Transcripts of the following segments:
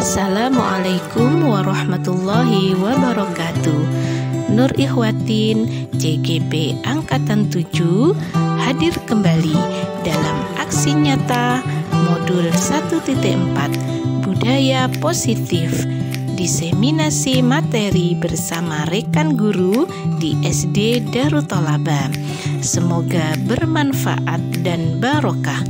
Assalamualaikum warahmatullahi wabarakatuh. Nur Ikhwatin JGP Angkatan 7 hadir kembali dalam aksi nyata modul 1.4 Budaya Positif, diseminasi materi bersama rekan guru di SD Darut Thalaba. Semoga bermanfaat dan barokah.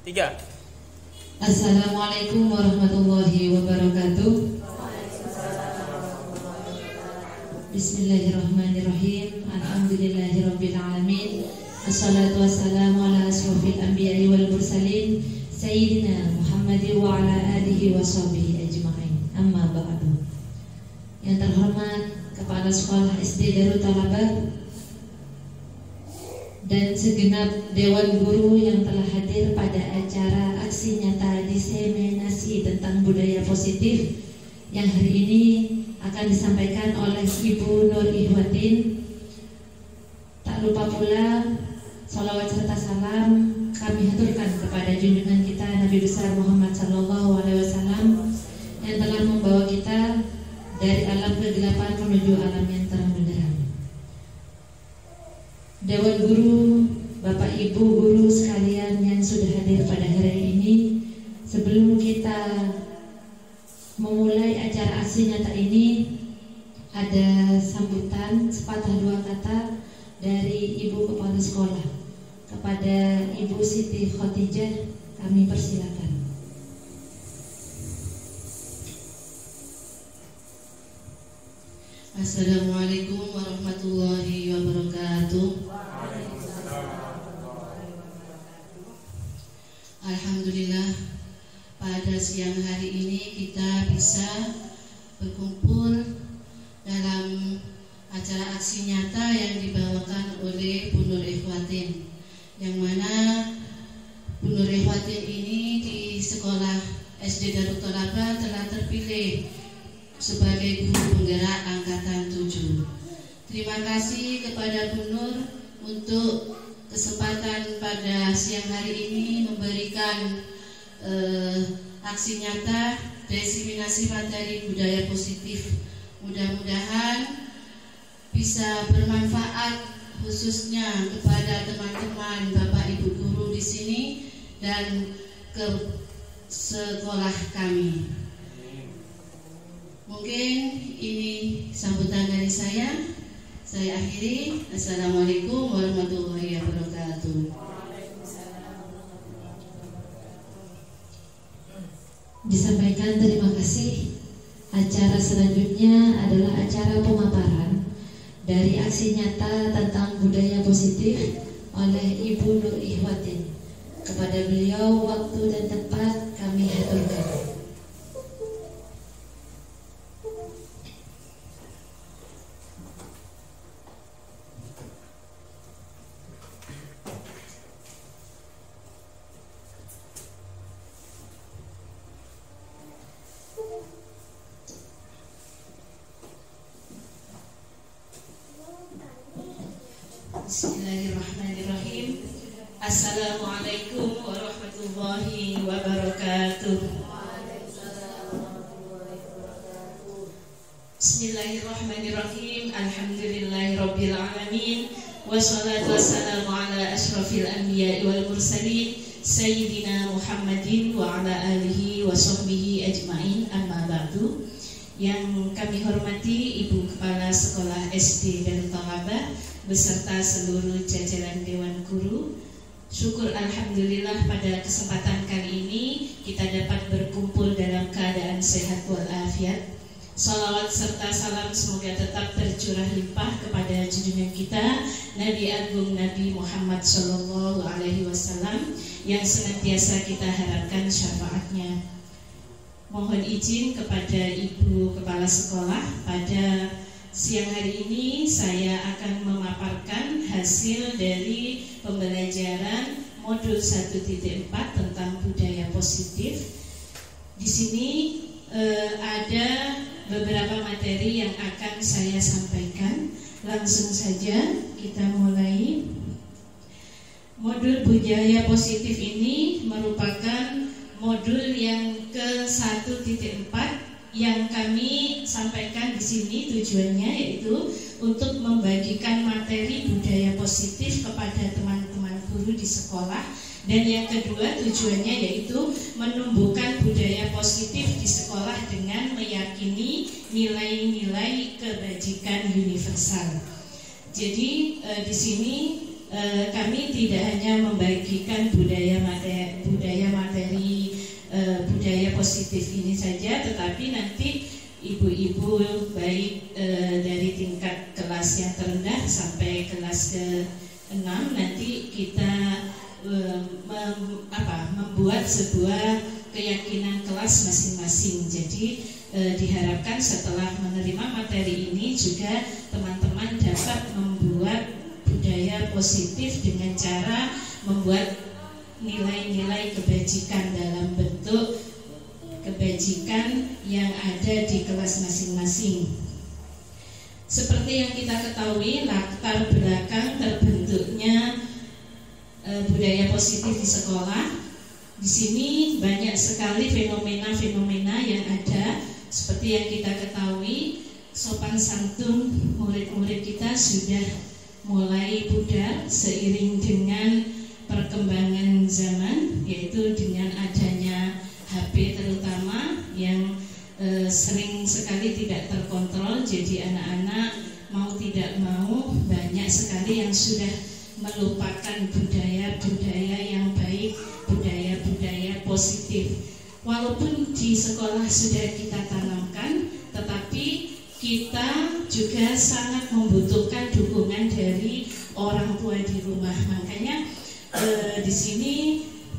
Tiga. Assalamualaikum warahmatullahi wabarakatuh. Bismillahirrahmanirrahim. Alhamdulillahirabbil alamin. Assalatu wassalamu ala asrofil anbiya'i wal mursalin Sayyidina Muhammadin wa ala alihi wa sahbihi ajma'in. Amma ba'du. Yang terhormat Kepala Sekolah SD Darut Thalaba dan segenap Dewan Guru yang telah hadir pada acara aksi nyata diseminasi tentang budaya positif yang hari ini akan disampaikan oleh Ibu Nur Ikhwatin. Tak lupa pula salawat serta salam kami haturkan kepada junjungan kita Nabi besar Muhammad SAW yang telah membawa kita dari alam kegelapan menuju alam yang terang benderang. Dewan Guru, Bapak Ibu Guru sekalian yang sudah hadir pada hari ini, sebelum kita memulai acara aksi nyata ini, ada sambutan sepatah dua kata dari Ibu Kepala Sekolah kepada Ibu Siti Khotijah. Kami persilakan. Assalamualaikum warahmatullahi wabarakatuh. Alhamdulillah, pada siang hari ini kita bisa berkumpul acara aksi nyata yang dibawakan oleh Bu Nur Ikhwatin, yang mana Bu Nur Ikhwatin ini di sekolah SD Darut Thalabah telah terpilih sebagai guru penggerak angkatan 7. Terima kasih kepada Bu Nur untuk kesempatan pada siang hari ini memberikan aksi nyata diseminasi materi budaya positif. Mudah-mudahan bisa bermanfaat khususnya kepada teman-teman Bapak Ibu guru di sini dan ke sekolah kami. Mungkin ini sambutan dari saya. Saya akhiri. Assalamualaikum warahmatullahi wabarakatuh. Disampaikan terima kasih. Acara selanjutnya adalah acara pemaparan dari aksi nyata tentang budaya positif oleh Ibu Nur Ikhwatin. Kepada beliau waktu dan tempat kami aturkan. Bismillahirrahmanirrahim. Assalamualaikum warahmatullahi wabarakatuh. Bismillahirrahmanirrahim. Alhamdulillahirabbil alamin. Wassalatu wassalamu ala asyrafil anbiya'i wal mursalin sayyidina Muhammadin wa ala alihi wa sahbihi ajmain. Amma ba'du. Yang kami hormati Ibu Kepala Sekolah SD Darut Thalabah beserta seluruh jajaran Dewan Guru. Syukur alhamdulillah pada kesempatan kali ini kita dapat berkumpul dalam keadaan sehat walafiat. Salawat serta salam semoga tetap tercurah limpah kepada junjungan kita Nabi Agung Nabi Muhammad Sallallahu Alaihi Wasallam yang senantiasa kita harapkan syafaatnya. Mohon izin kepada Ibu Kepala Sekolah, pada siang hari ini saya akan memaparkan hasil dari pembelajaran modul 1.4 tentang budaya positif. Di sini ada beberapa materi yang akan saya sampaikan. Langsung saja kita mulai. Modul budaya positif ini merupakan modul yang ke-1.4 yang kami sampaikan di sini. Tujuannya yaitu untuk membagikan materi budaya positif kepada teman-teman guru di sekolah, dan yang kedua tujuannya yaitu menumbuhkan budaya positif di sekolah dengan meyakini nilai-nilai kebajikan universal. Jadi di sini kami tidak hanya membagikan budaya positif ini saja, tetapi nanti ibu-ibu baik dari tingkat kelas yang terendah sampai kelas ke-6 nanti kita membuat sebuah keyakinan kelas masing-masing. Jadi diharapkan setelah menerima materi ini juga teman-teman dapat membuat budaya positif dengan cara membuat nilai-nilai kebajikan dalam bentuk kebajikan yang ada di kelas masing-masing. Seperti yang kita ketahui, latar belakang terbentuknya budaya positif di sekolah. Di sini banyak sekali fenomena-fenomena yang ada. Seperti yang kita ketahui, sopan santun murid-murid kita sudah mulai pudar seiring dengan perkembangan zaman, yaitu dengan adanya HP terutama yang sering sekali tidak terkontrol. Jadi anak-anak mau tidak mau banyak sekali yang sudah melupakan budaya-budaya yang baik, budaya-budaya positif. Walaupun di sekolah sudah kita tanamkan, tetapi kita juga sangat membutuhkan dukungan dari orang tua di rumah. Makanya di sini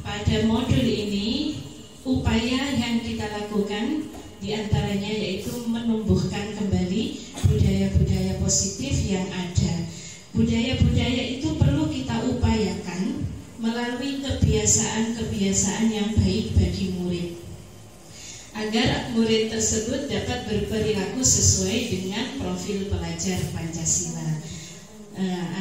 pada modul ini upaya yang kita lakukan diantaranya yaitu menumbuhkan kembali budaya-budaya positif Budaya-budaya itu perlu kita upayakan melalui kebiasaan-kebiasaan yang baik bagi murid, agar murid tersebut dapat berperilaku sesuai dengan profil pelajar Pancasila.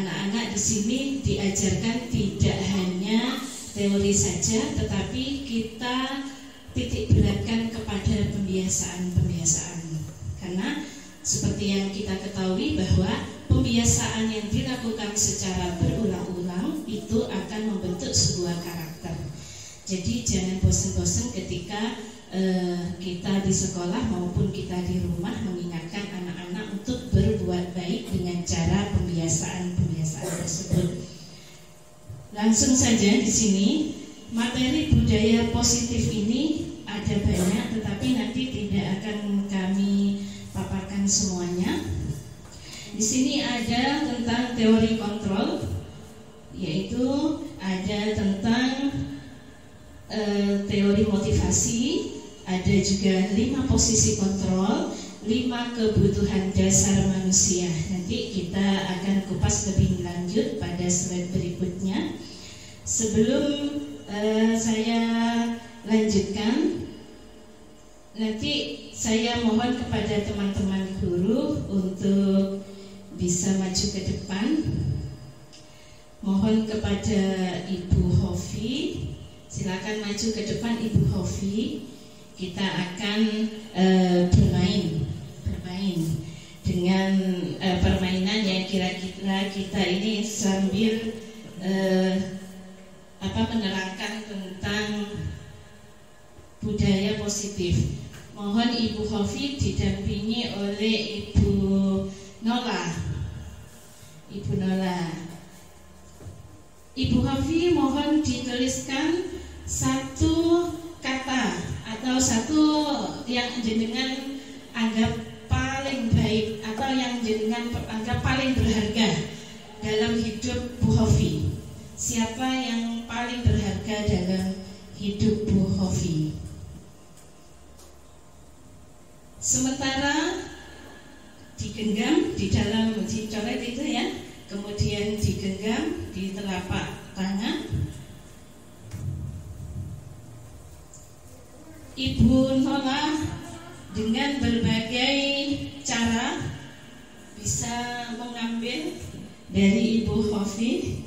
Anak-anak di sini diajarkan tidak hanya teori saja, tetapi kita titik beratkan kepada pembiasaan-pembiasaan. Karena seperti yang kita ketahui bahwa pembiasaan yang dilakukan secara berulang-ulang itu akan membentuk sebuah karakter. Jadi jangan bosan-bosan ketika kita di sekolah maupun kita di rumah mengingatkan anak-anak untuk berbuat baik dengan cara pembiasaan-pembiasaan tersebut. Langsung saja di sini, materi budaya positif ini ada banyak, tetapi nanti tidak akan kami paparkan semuanya. Di sini ada tentang teori kontrol, yaitu ada tentang teori motivasi, ada juga 5 posisi kontrol, 5 kebutuhan dasar manusia. Nanti kita akan kupas lebih lanjut pada slide berikutnya. Sebelum saya lanjutkan, nanti saya mohon kepada teman-teman guru untuk bisa maju ke depan. Mohon kepada Ibu Hofi, silakan maju ke depan Ibu Hofi. Kita akan bermain dengan permainan yang kira-kira kita ini sambil menerangkan tentang budaya positif. Mohon Ibu Hofi didampingi oleh Ibu Nola. Ibu Nola. Ibu Hofi mohon dituliskan satu kata atau satu yang jenengan anggap paling baik atau yang jenengan anggap paling berharga dalam hidup Bu Hofi. Siapa yang paling berharga dalam hidup Bu Hofi? Sementara digenggam di dalam dicoret itu ya, kemudian digenggam di telapak tangan. Ibu Nola dengan berbagai cara bisa mengambil dari Ibu Hofi,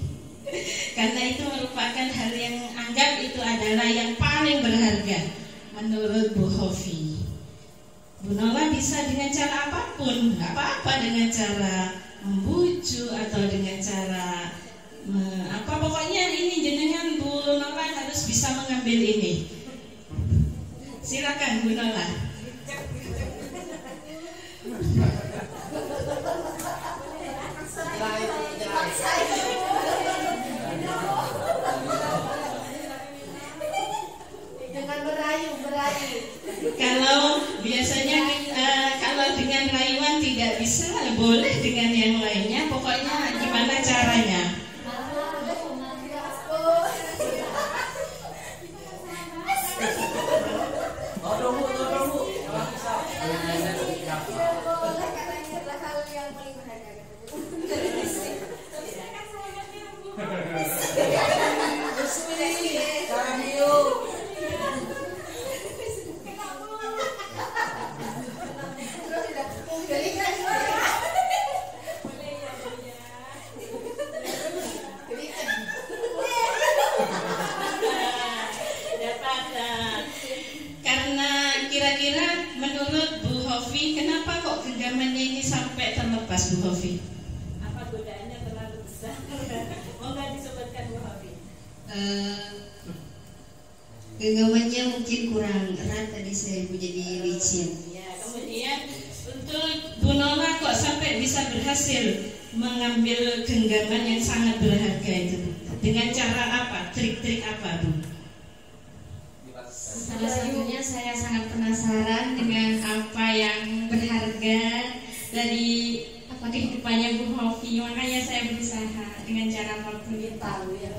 karena itu merupakan hal yang anggap itu adalah yang paling berharga menurut Bu Hofi. Bu Nola bisa dengan cara apapun, nggak apa-apa, dengan cara membujuk atau dengan cara pokoknya ini jenengan Bu Nola harus bisa mengambil ini. Silakan Bu Nola. Dengan merayu. Kalau biasanya kalau dengan rayuan tidak bisa, boleh dengan yang lainnya. Pokoknya gimana caranya? Kira-kira menurut Bu Hofi, kenapa kok genggamannya ini sampai terlepas Bu Hofi? Apa godaannya terlalu besar? Mau nggak disebutkan Bu Hofi? Genggamannya mungkin kurang erat, tadi saya jadi licin. Ya, kemudian untuk Bu Nola kok sampai bisa berhasil mengambil genggaman yang sangat berharga itu? Dengan cara apa? Trik-trik apa Bu? Salah satunya saya sangat penasaran dengan apa yang berharga dari kehidupannya Bu Hofi, makanya saya berusaha dengan cara apapun tahu ya.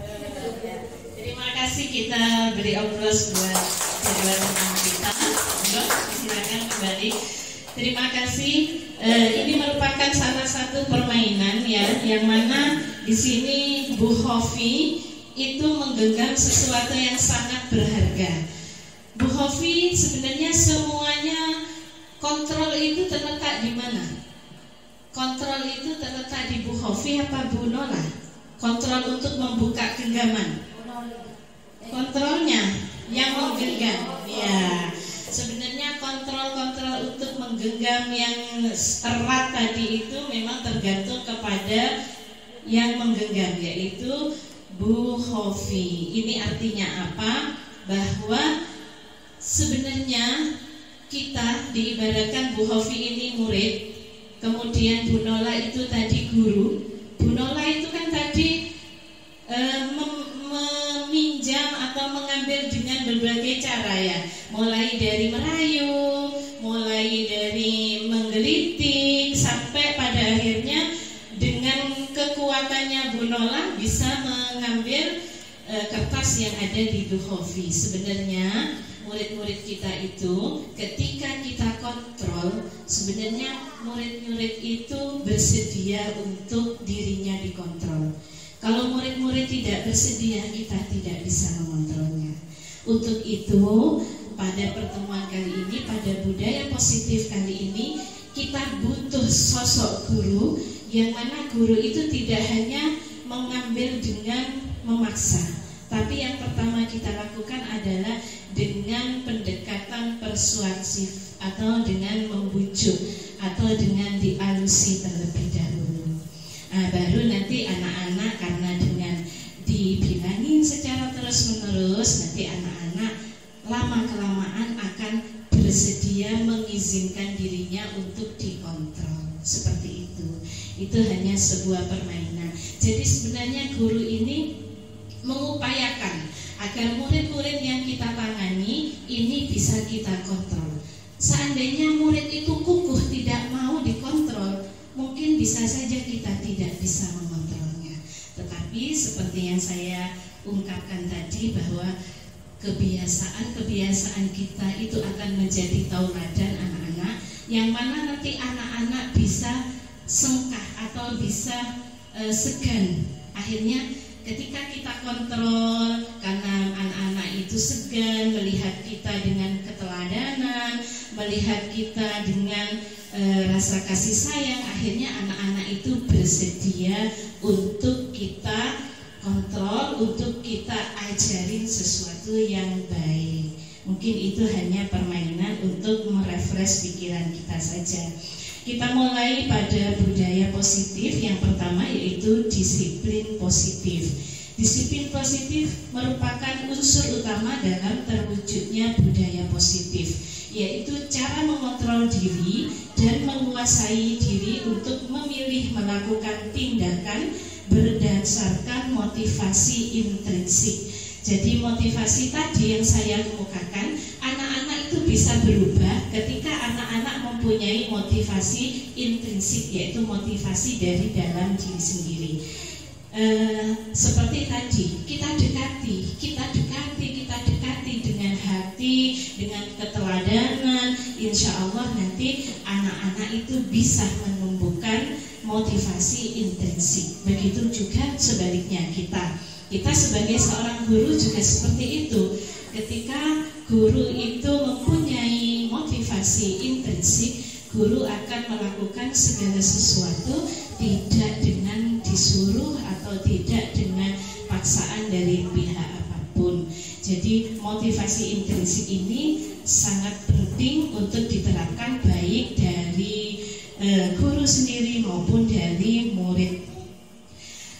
Terima kasih, kita beri aplaus buat kedua teman kita. Silakan kembali. Terima kasih. Ini merupakan salah satu permainan ya, yang mana di sini Bu Hofi itu menggenggam sesuatu yang sangat berharga. Bu Hofi sebenarnya semuanya kontrol itu terletak di mana? Kontrol itu terletak di Bu Hofi apa Bu Nola? Kontrol untuk membuka genggaman. Kontrolnya yang menggenggam. Ya. Sebenarnya kontrol untuk menggenggam yang erat tadi itu memang tergantung kepada yang menggenggam, yaitu Bu Hofi. Ini artinya apa? Bahwa sebenarnya kita diibaratkan Bu Hofi ini murid, kemudian Bu Nola itu tadi guru. Bu Nola itu kan tadi meminjam atau mengambil dengan berbagai cara ya, mulai dari merayu, mulai dari menggelitik, sampai pada akhirnya dengan kekuatannya Bu Nola bisa mengambil kertas yang ada di Bu Hofi. Sebenarnya murid-murid kita itu ketika kita kontrol, sebenarnya murid-murid itu bersedia untuk dirinya dikontrol. Kalau murid-murid tidak bersedia, kita tidak bisa mengontrolnya. Untuk itu, pada pertemuan kali ini, pada budaya positif kali ini, kita butuh sosok guru, yang mana guru itu tidak hanya mengambil dengan memaksa, tapi yang pertama kita lakukan adalah dengan pendekatan persuasif, atau dengan membujuk, atau dengan dialusi terlebih dahulu. Nah, baru nanti anak-anak karena dengan dibilangin secara terus-menerus, nanti anak-anak lama-kelamaan akan bersedia mengizinkan dirinya untuk dikontrol. Seperti itu. Itu hanya sebuah permainan. Jadi sebenarnya guru ini mengupayakan agar murid-murid yang kita tangani ini bisa kita kontrol. Seandainya murid itu kukuh tidak mau dikontrol, mungkin bisa saja kita tidak bisa mengontrolnya. Tetapi seperti yang saya ungkapkan tadi, bahwa kebiasaan-kebiasaan kita itu akan menjadi tauladan anak-anak, yang mana nanti anak-anak bisa sengkah atau bisa segan. Akhirnya ketika kita kontrol, karena anak-anak itu segan melihat kita dengan keteladanan, melihat kita dengan rasa kasih sayang, akhirnya anak-anak itu bersedia untuk kita kontrol, untuk kita ajarin sesuatu yang baik. Mungkin itu hanya permainan untuk merefresh pikiran kita saja. Kita mulai pada budaya positif. Yang pertama yaitu disiplin positif. Disiplin positif merupakan unsur utama dalam terwujudnya budaya positif, yaitu cara mengontrol diri dan menguasai diri untuk memilih melakukan tindakan berdasarkan motivasi intrinsik. Jadi motivasi tadi yang saya kemukakan, anak-anak itu bisa berubah ketika anak-anak mempunyai motivasi intrinsik, yaitu motivasi dari dalam diri sendiri. Seperti tadi, kita dekati dengan hati, dengan keteladanan. Insya Allah nanti anak-anak itu bisa menumbuhkan motivasi intrinsik. Begitu juga sebaliknya kita sebagai seorang guru juga seperti itu. Ketika guru itu mempunyai motivasi intrinsik, guru akan melakukan segala sesuatu tidak dengan disuruh atau tidak dengan paksaan dari pihak apapun. Jadi motivasi intrinsik ini sangat penting untuk diterapkan baik dari guru sendiri maupun dari murid.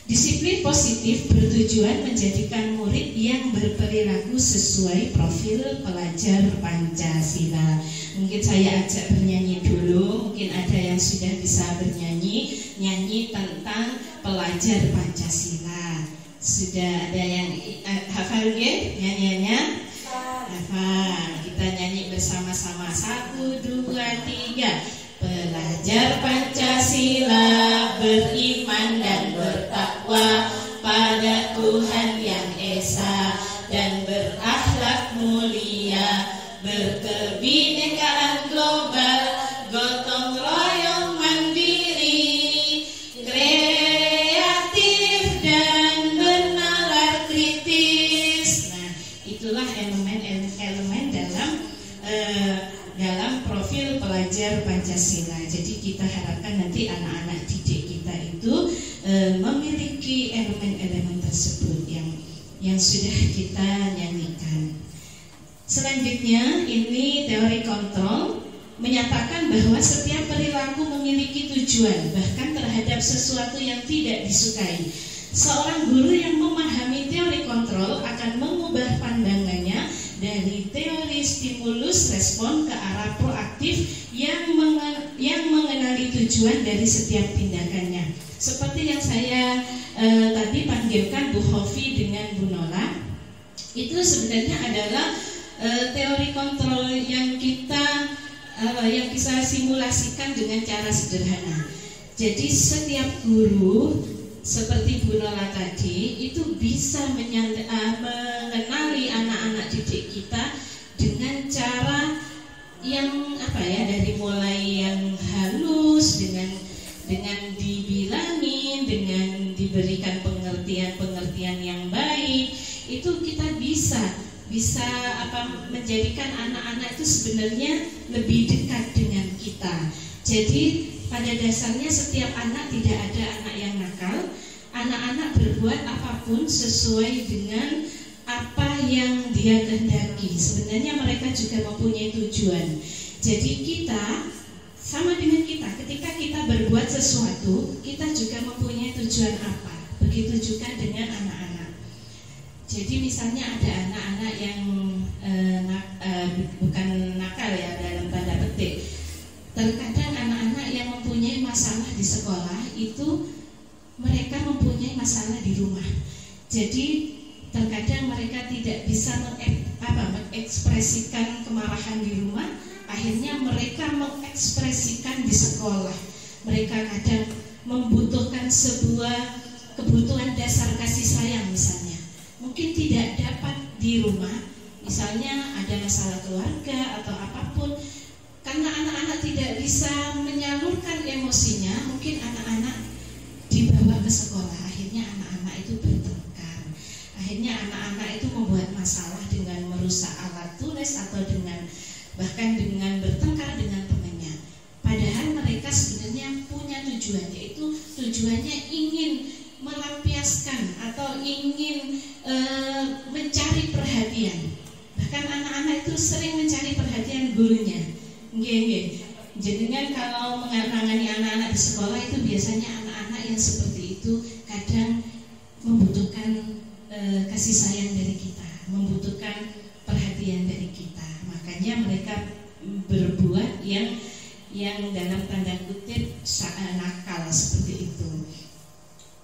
Disiplin positif bertujuan menjadikan murid yang berperilaku sesuai profil pelajar Pancasila. Mungkin saya ajak bernyanyi dulu, mungkin ada yang sudah bisa bernyanyi, nyanyi tentang pelajar Pancasila. Sudah ada yang hafal nggih nyanyiannya? Hafal. Kita nyanyi bersama-sama. 1, 2, 3. Pelajar Pancasila beriman dan bertakwa pada Tuhan Yang Esa dan berakhlak mulia, berkebinekaan global, belajar Pancasila. Jadi kita harapkan nanti anak-anak didik kita itu memiliki elemen-elemen tersebut yang sudah kita nyanyikan. Selanjutnya ini teori kontrol menyatakan bahwa setiap perilaku memiliki tujuan, bahkan terhadap sesuatu yang tidak disukai. Seorang guru yang memahami teori kontrol akan mengubah pandangannya dari teori stimulus respon ke arah proaktif yang mengenali tujuan dari setiap tindakannya. Seperti yang saya tadi panggilkan Bu Hovi dengan Bu Nola, itu sebenarnya adalah teori kontrol yang kita simulasikan dengan cara sederhana. Jadi setiap guru seperti Bu Nola tadi itu bisa mengenali anak-anak didik kita dengan cara yang dari mulai yang halus, dengan dibilangin, dengan diberikan pengertian yang baik, itu kita bisa menjadikan anak-anak itu sebenarnya lebih dekat dengan kita. Jadi pada dasarnya setiap anak, tidak ada anak yang nakal. Anak-anak berbuat apapun sesuai dengan apa yang dia kehendaki. Sebenarnya mereka juga mempunyai tujuan. Jadi kita sama dengan kita, ketika kita berbuat sesuatu, kita juga mempunyai tujuan apa. Begitu juga dengan anak-anak. Jadi misalnya ada anak-anak yang bukan nakal ya dalam tanda petik. Terkadang anak-anak yang mempunyai masalah di sekolah itu mereka mempunyai masalah di rumah. Jadi terkadang mereka tidak bisa mengekspresikan kemarahan di rumah, akhirnya mereka mengekspresikan di sekolah. Mereka kadang membutuhkan sebuah kebutuhan dasar kasih sayang misalnya, mungkin tidak dapat di rumah, misalnya ada masalah keluarga atau apapun. Karena anak-anak tidak bisa menyalurkan emosinya, mungkin anak-anak dibawa ke sekolah, akhirnya anak-anak itu bertengkar. Akhirnya anak-anak itu membuat masalah dengan merusak alat tulis atau bahkan dengan bertengkar dengan temannya. Padahal mereka sebenarnya punya tujuan, yaitu tujuannya ingin melampiaskan atau ingin mencari perhatian. Bahkan anak-anak itu sering mencari perhatian gurunya. Jadi kalau menangani anak-anak di sekolah itu biasanya anak-anak yang seperti itu kadang membutuhkan kasih sayang dari kita, membutuhkan perhatian dari kita. Makanya mereka berbuat yang dalam tanda kutip nakal seperti itu.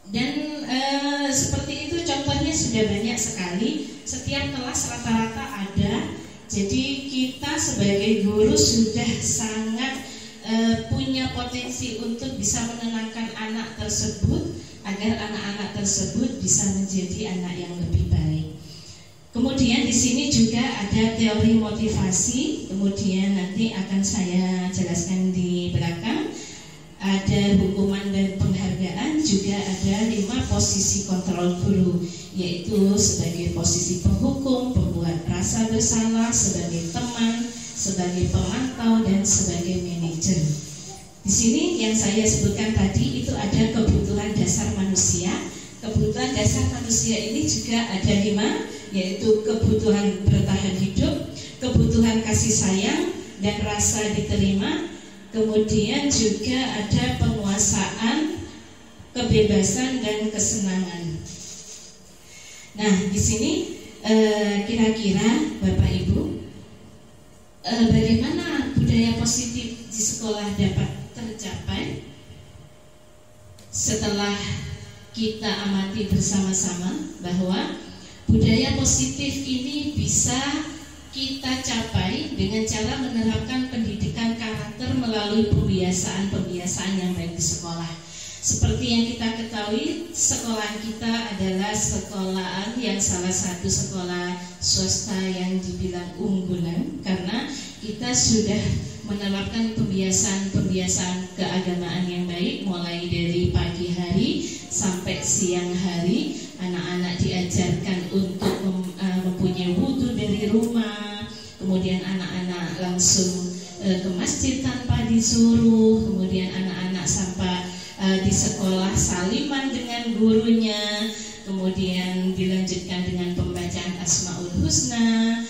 Dan seperti itu contohnya sudah banyak sekali. Setiap kelas rata-rata ada. Jadi kita sebagai guru sudah sangat punya potensi untuk bisa menenangkan anak tersebut agar anak-anak tersebut bisa menjadi anak yang lebih baik. Kemudian di sini juga ada teori motivasi. Kemudian nanti akan saya jelaskan di belakang. Ada hukuman dan penghargaan, juga ada 5 posisi kontrol guru, yaitu sebagai posisi penghukum, pembuat rasa bersalah, sebagai teman, sebagai pemantau, dan sebagai manajer. Di sini yang saya sebutkan tadi itu ada kebutuhan dasar manusia. Kebutuhan dasar manusia ini juga ada 5, yaitu kebutuhan bertahan hidup, kebutuhan kasih sayang dan rasa diterima. Kemudian juga ada penguasaan, kebebasan, dan kesenangan. Nah, di sini kira-kira Bapak Ibu, bagaimana budaya positif di sekolah dapat tercapai? Setelah kita amati bersama-sama bahwa budaya positif ini bisa kita capai dengan cara menerapkan pendidikan karakter melalui pembiasaan-pembiasaan yang baik di sekolah. Seperti yang kita ketahui, sekolah kita adalah sekolahan yang salah satu sekolah swasta yang dibilang unggulan, karena kita sudah menerapkan pembiasaan-pembiasaan keagamaan yang baik, mulai dari pagi hari sampai siang hari. Anak-anak diajarkan untuk mempunyai wudhu dari rumah, kemudian anak-anak langsung ke masjid tanpa suruh, kemudian anak-anak sampai di sekolah saliman dengan gurunya, kemudian dilanjutkan dengan pembacaan Asmaul Husna,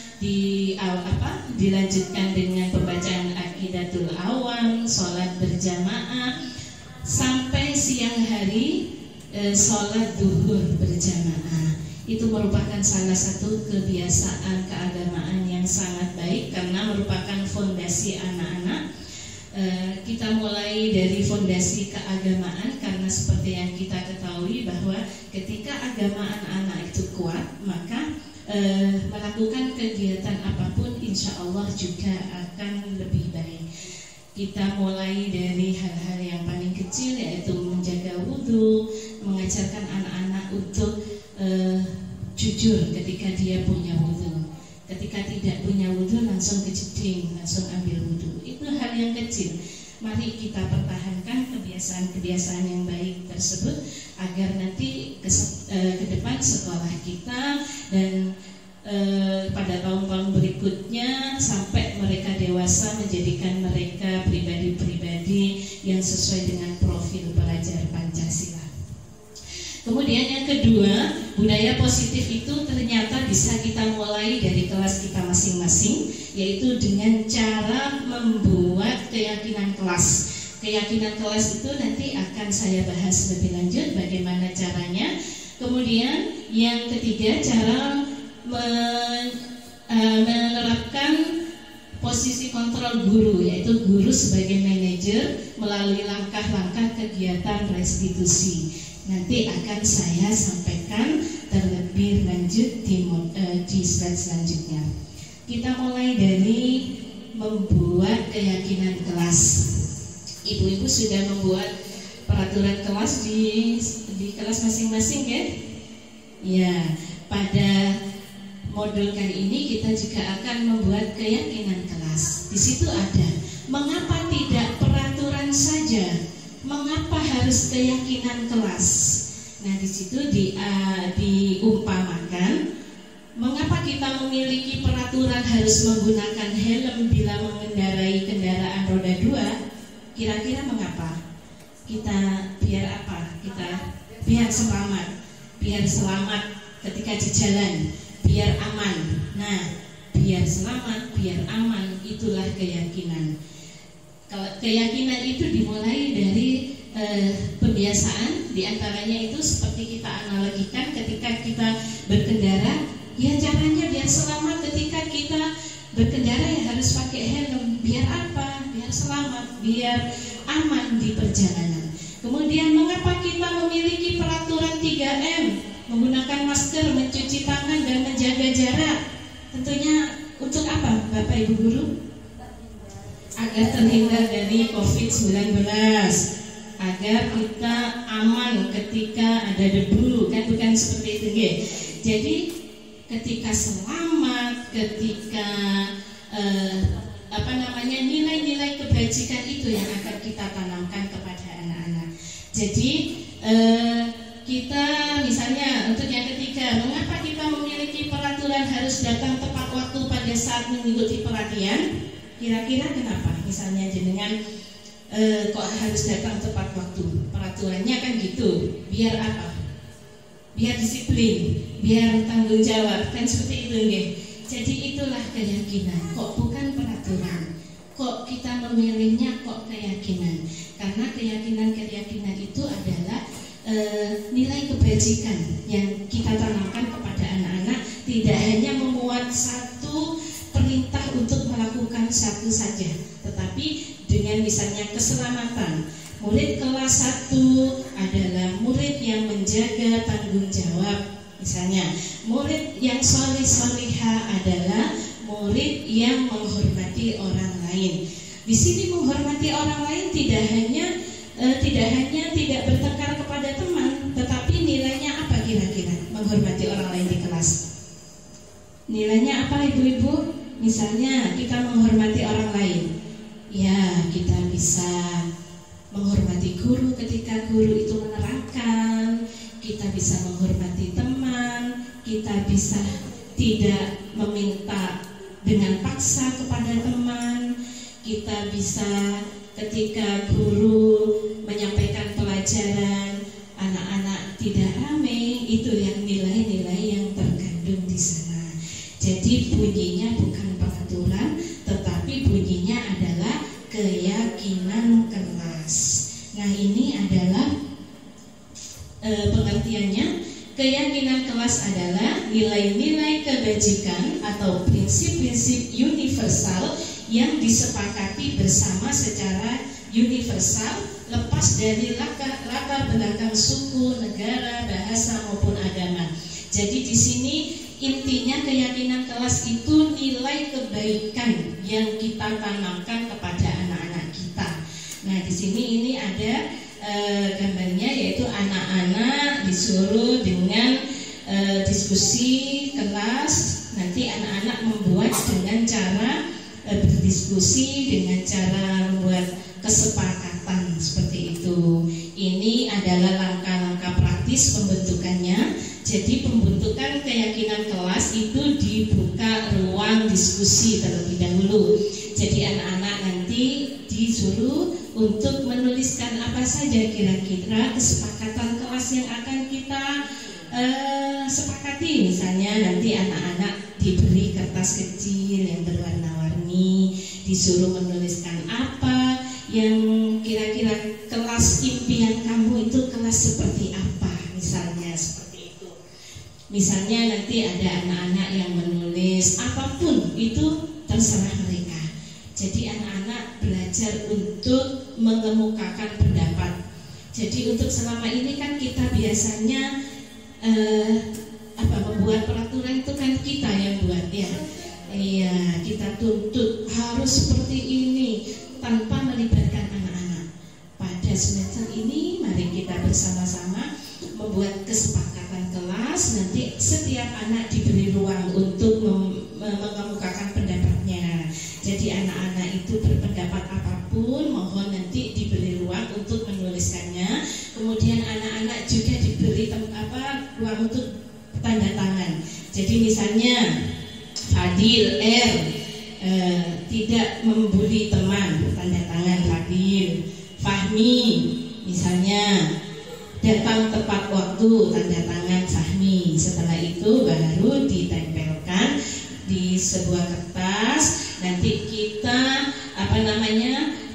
dilanjutkan dengan pembacaan Aqidatul Awam, sholat berjamaah, sampai siang hari sholat duhur berjamaah. Itu merupakan salah satu kebiasaan keagamaan yang sangat baik karena merupakan fondasi anak-anak. Kita mulai dari fondasi keagamaan karena seperti yang kita ketahui bahwa ketika agama anak-anak itu kuat, maka melakukan kegiatan apapun insya Allah juga akan lebih baik. Kita mulai dari hal-hal yang paling kecil, yaitu menjaga wudhu, mengajarkan anak-anak untuk jujur ketika dia punya wudhu. Ketika tidak punya wudhu langsung kejeding, langsung ambil wudhu. Itu hal yang kecil. Mari kita pertahankan kebiasaan-kebiasaan yang baik tersebut agar nanti ke depan sekolah kita dan pada tahun-tahun berikutnya sampai mereka dewasa menjadikan mereka pribadi-pribadi yang sesuai dengan profil pelajar Pancasila. Kemudian yang kedua, budaya positif itu ternyata bisa kita mulai dari kelas kita masing-masing, yaitu dengan cara membuat keyakinan kelas. Keyakinan kelas itu nanti akan saya bahas lebih lanjut bagaimana caranya. Kemudian yang ketiga, cara menerapkan posisi kontrol guru, yaitu guru sebagai manajer melalui langkah-langkah kegiatan restitusi. Nanti akan saya sampaikan terlebih lanjut di slide selanjutnya. Kita mulai dari membuat keyakinan kelas. Ibu-ibu sudah membuat peraturan kelas di kelas masing-masing, kan? Ya, pada modul kali ini kita juga akan membuat keyakinan kelas. Di situ ada mengapa tidak peraturan saja, mengapa harus keyakinan kelas. Nah, di situ diumpamakan mengapa kita memiliki peraturan harus menggunakan helm bila mengendarai kendaraan roda 2. Kira-kira mengapa? Kita biar apa? Kita biar selamat ketika di jalan, biar aman. Nah, biar selamat, biar aman, itulah keyakinan. Keyakinan itu dimulai dari pembiasaan, diantaranya itu seperti kita analogikan ketika kita berkendara, ya caranya biar selamat. Ketika kita berkendara ya harus pakai helm, biar apa? Biar selamat, biar aman di perjalanan. Kemudian mengapa kita memiliki peraturan 3M, menggunakan masker, mencuci tangan dan menjaga jarak? Tentunya untuk apa, Bapak Ibu Guru? Agar terhindar dari COVID-19, agar kita aman ketika ada debu, kan bukan seperti itu, ya. Jadi ketika selamat, ketika nilai-nilai kebajikan itu yang akan kita tanamkan kepada anak-anak. Jadi kita misalnya untuk yang ketiga, mengapa kita memiliki peraturan harus datang tepat waktu pada saat mengikuti pelatihan? Kira-kira kenapa? Misalnya jenengan kok harus datang tepat waktu? Peraturannya kan gitu. Biar apa? Biar disiplin, biar tanggung jawab, kan seperti itu, nggih. Jadi itulah keyakinan. Kok bukan peraturan? Kok kita memilihnya kok keyakinan? Karena keyakinan itu adalah nilai kebajikan yang kita tanamkan kepada anak-anak, tidak hanya memuat satu perintah untuk melakukan satu saja, tetapi dengan misalnya keselamatan. Murid kelas 1 adalah murid yang menjaga tanggung jawab. Misalnya, murid yang soleh-solihah adalah murid yang menghormati orang lain. Di sini menghormati orang lain tidak hanya tidak bertengkar kepada teman, tetapi nilainya apa kira-kira menghormati orang lain di kelas? Nilainya apa, ibu-ibu? Misalnya kita menghormati orang lain, ya kita bisa menghormati guru ketika guru itu menerangkan, kita bisa menghormati teman, kita bisa tidak meminta dengan paksa kepada teman, kita bisa ketika guru menyampaikan pelajaran, anak-anak tidak ramai, itu yang nilai-nilai yang terkandung di sana. Jadi bunyinya bukan peraturan, tetapi bunyinya adalah keyakinan kelas. Nah, ini adalah pengertiannya. Keyakinan kelas adalah nilai-nilai kebajikan atau prinsip-prinsip universal yang disepakati bersama secara universal, lepas dari latar belakang suku, negara, bahasa maupun agama. Jadi di sini intinya keyakinan kelas itu nilai kebaikan yang kita tanamkan kepada anak-anak kita. Nah, di sini ini ada gambarnya, yaitu anak-anak disuruh dengan diskusi kelas. Nanti anak-anak membuat dengan cara berdiskusi, dengan cara membuat kesepakatan seperti itu. Ini adalah langkah-langkah praktis pembentukannya. Jadi pembentukan keyakinan kelas itu dibuka ruang diskusi terlebih dahulu. Jadi anak-anak nanti disuruh untuk menuliskan apa saja kira-kira kesepakatan kelas yang akan kita sepakati. Misalnya nanti anak-anak diberi kertas kecil yang berwarna-warni, disuruh menuliskan apa yang kira-kira kelas impian kamu itu kelas seperti apa, misalnya seperti itu. Misalnya nanti ada anak-anak yang menulis apapun, itu terserah mereka. Jadi anak-anak belajar untuk mengemukakan pendapat. Jadi untuk selama ini kan kita biasanya membuat peraturan itu kan kita yang buat ya. Iya, kita tuntut harus seperti ini tanpa melibatkan anak-anak. Pada semester ini mari kita bersama-sama membuat kesepakatan kelas. Nanti setiap anak diberi ruang untuk mengemukakan pendapatnya. Jadi anak-anak itu berpendapat apapun, mohon nanti diberi ruang untuk menuliskannya. Kemudian anak-anak juga diberi ruang untuk tanda tangan. Jadi misalnya Fadil R tidak membuli teman, tanda tangan Fadil. Fahmi misalnya datang tepat waktu, tanda tangan Fahmi. Setelah itu baru ditempelkan di sebuah kertas. Nanti kita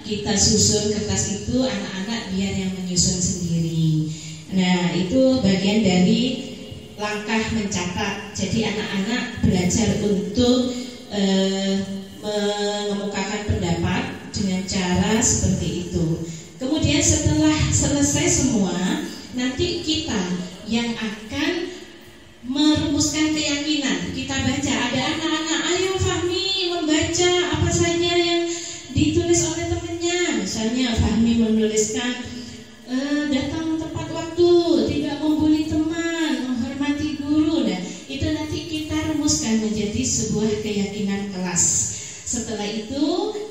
kita susun kertas itu, anak-anak biar yang menyusun sendiri. Nah, itu bagian dari langkah mencatat. Jadi anak-anak belajar untuk mengemukakan pendapat dengan cara seperti itu. Kemudian setelah selesai semua, nanti kita yang akan merumuskan keyakinan. Kita baca, ada anak-anak, ayo Fahmi membaca apa saja yang ditulis oleh temannya. Misalnya Fahmi menuliskan datang tepat waktu, tidak membuli teman, menghormati guru. Nah, itu nanti kita rumuskan menjadi sebuah keyakinan kelas. Setelah itu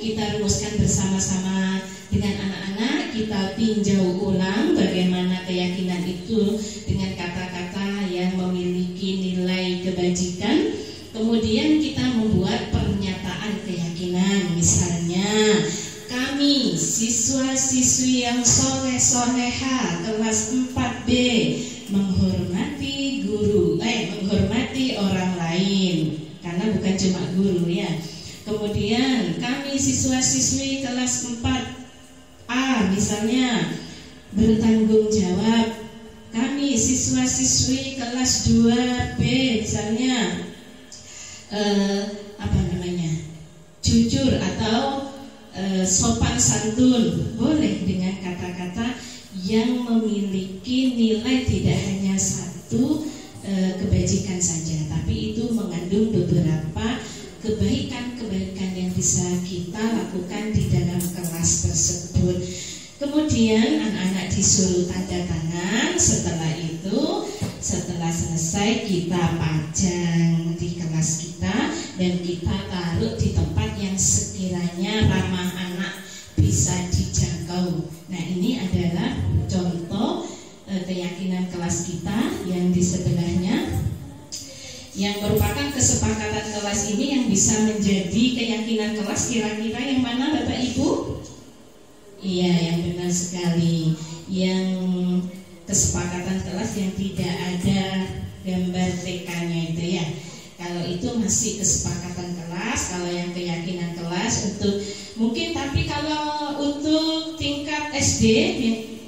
kita rumuskan bersama-sama dengan anak-anak, kita tinjau ulang bagaimana keyakinan itu dengan kata-kata yang memiliki nilai kebajikan. Kemudian kita membuat pernyataan keyakinan. Misalnya, kami siswa-siswi yang soleh-soleha kelas 4B menghormati guru, menghormati orang lain, karena bukan cuma guru ya. Kemudian kami siswa-siswi kelas 4A misalnya bertanggung jawab. Kami siswa-siswi kelas 2B misalnya jujur atau sopan santun. Boleh dengan kata-kata yang memiliki nilai tidak hanya satu kebajikan saja, tapi itu mengandung beberapa kebaikan-kebaikan yang bisa kita lakukan di dalam kelas tersebut. Kemudian anak-anak disuruh tanda tangan. Setelah itu, setelah selesai kita pajang di kelas kita dan kita taruh di tempat yang sekiranya ramah anak, bisa dijangkau. Nah, ini adalah contoh keyakinan kelas kita yang di sebelahnya, yang merupakan kesepakatan kelas ini yang bisa menjadi keyakinan kelas. Kira-kira yang mana Bapak Ibu? Iya, yang benar sekali. Yang kesepakatan kelas yang tidak ada gambar TK-nya itu ya. Kalau itu masih kesepakatan kelas, kalau yang keyakinan kelas untuk mungkin, tapi kalau untuk tingkat SD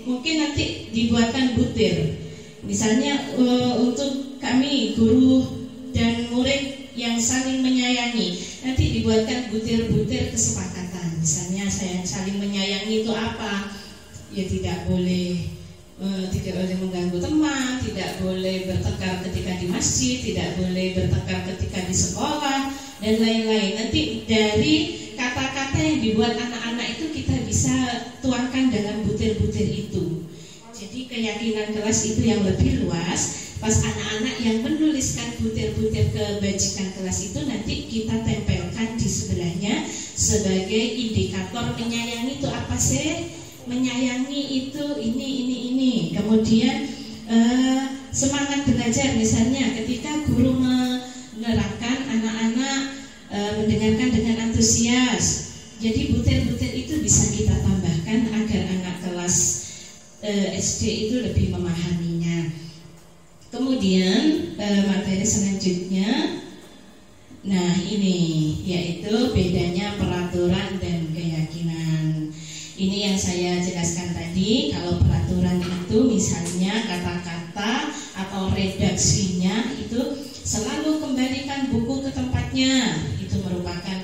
mungkin nanti dibuatkan butir. Misalnya untuk kami guru dan murid yang saling menyayangi, nanti dibuatkan butir-butir kesepakatan. Misalnya saya saling menyayangi itu apa? Ya tidak boleh mengganggu teman, tidak boleh bertengkar ketika di masjid, tidak boleh bertengkar ketika di sekolah, dan lain-lain. Nanti dari kata-kata yang dibuat anak-anak itu kita bisa tuangkan dalam butir-butir itu. Jadi keyakinan kelas itu yang lebih luas. Pas anak-anak yang menuliskan butir-butir kebajikan kelas itu nanti kita tempelkan di sebelahnya sebagai indikator menyayangi itu apa sih? Menyayangi itu ini. Kemudian semangat belajar, misalnya ketika guru menerapkan anak-anak mendengarkan dengan antusias. Jadi butir-butir itu bisa kita tambahkan agar anak kelas SD itu lebih memahaminya. Kemudian materi selanjutnya, nah ini yaitu bedanya peraturan dan keyakinan. Ini yang saya jelaskan tadi. Kalau peraturan itu misalnya kata-kata atau redaksinya itu selalu kembalikan buku ke tempatnya. Itu merupakan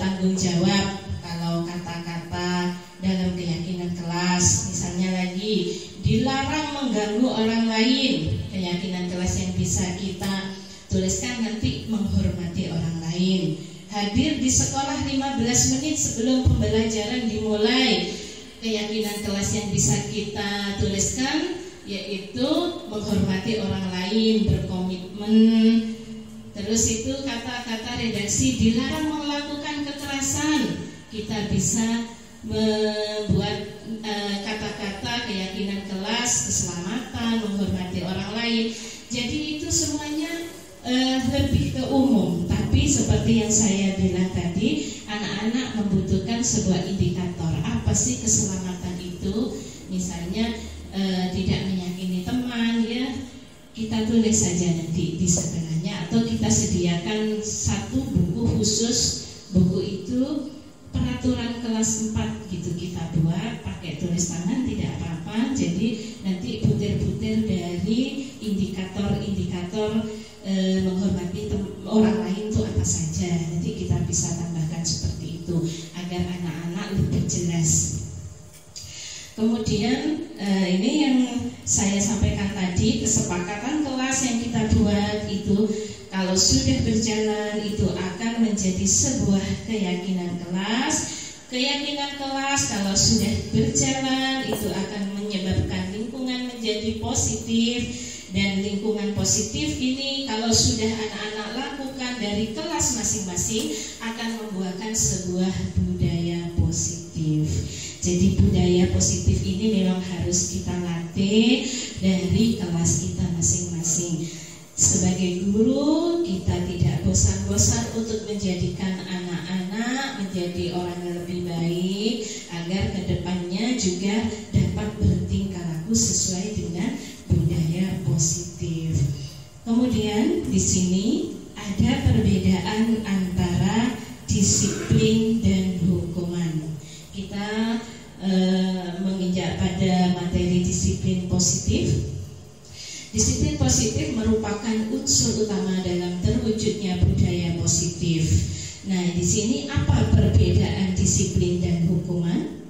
tanggung jawab. Kalau kata-kata dalam keyakinan kelas, misalnya lagi dilarang mengganggu orang lain. Keyakinan kelas yang bisa kita tuliskan nanti menghormati orang lain. Hadir di sekolah 15 menit sebelum pembelajaran dimulai. Keyakinan kelas yang bisa kita tuliskan yaitu menghormati orang lain, berkomitmen. Terus itu kata-kata redaksi, dilarang melakukan kekerasan. Kita bisa membuat kata-kata keyakinan kelas, keselamatan, menghormati orang lain. Jadi itu semuanya lebih ke umum. Tapi seperti yang saya bilang tadi, anak-anak membutuhkan sebuah indikator. Apa sih keselamatan itu? Misalnya tidak menyakiti teman, ya kita tulis saja nanti di sebelahnya, atau kita sediakan satu buku khusus. Buku itu peraturan kelas 4 gitu kita buat, pakai tulis tangan tidak apa-apa. Jadi nanti butir-butir dari indikator-indikator menghormati orang lain itu apa saja. Nanti kita bisa tambahkan seperti itu agar anak-anak lebih jelas. Kemudian ini yang saya sampaikan tadi, kesepakatan kelas yang kita buat itu kalau sudah berjalan itu akan menjadi sebuah keyakinan kelas. Keyakinan kelas kalau sudah berjalan itu akan menyebabkan lingkungan menjadi positif. Dan lingkungan positif ini kalau sudah anak-anak lakukan dari kelas masing-masing akan membuahkan sebuah budaya positif. Jadi budaya positif ini memang harus kita latih dari kelas kita masing-masing. Sebagai guru, kita tidak bosan-bosan untuk menjadikan anak-anak menjadi orang yang lebih baik agar kedepannya juga dapat bertingkah laku sesuai dengan budaya positif. Kemudian di sini ada perbedaan antara disiplin dan hukuman. Kita menginjak pada materi disiplin positif. Disiplin positif merupakan unsur utama dalam terwujudnya budaya positif. Nah, di sini apa perbedaan disiplin dan hukuman?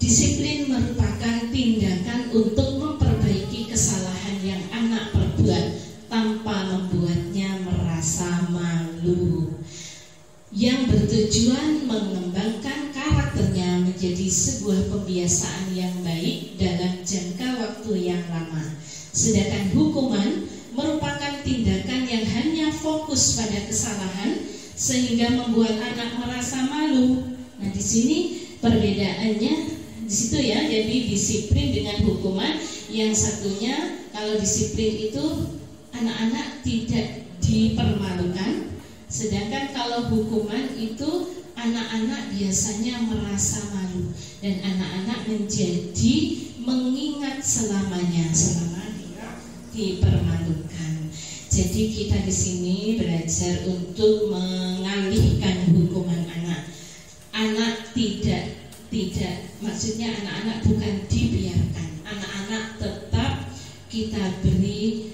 Disiplin merupakan tindakan untuk memperbaiki kesalahan yang anak perbuat tanpa membuatnya merasa malu, yang bertujuan mengembangkan karakternya menjadi sebuah kebiasaan yang baik dalam jangka waktu yang lama. Sedangkan hukuman merupakan tindakan yang hanya fokus pada kesalahan sehingga membuat anak merasa malu. Nah, di sini perbedaannya di situ ya. Jadi disiplin dengan hukuman, yang satunya kalau disiplin itu anak-anak tidak dipermalukan, sedangkan kalau hukuman itu anak-anak biasanya merasa malu dan anak-anak menjadi mengingat selamanya selama dia dipermalukan. Jadi kita di sini belajar untuk mengalihkan hukuman anak. Anak tidak maksudnya anak-anak bukan dibiarkan. Anak-anak tetap kita beri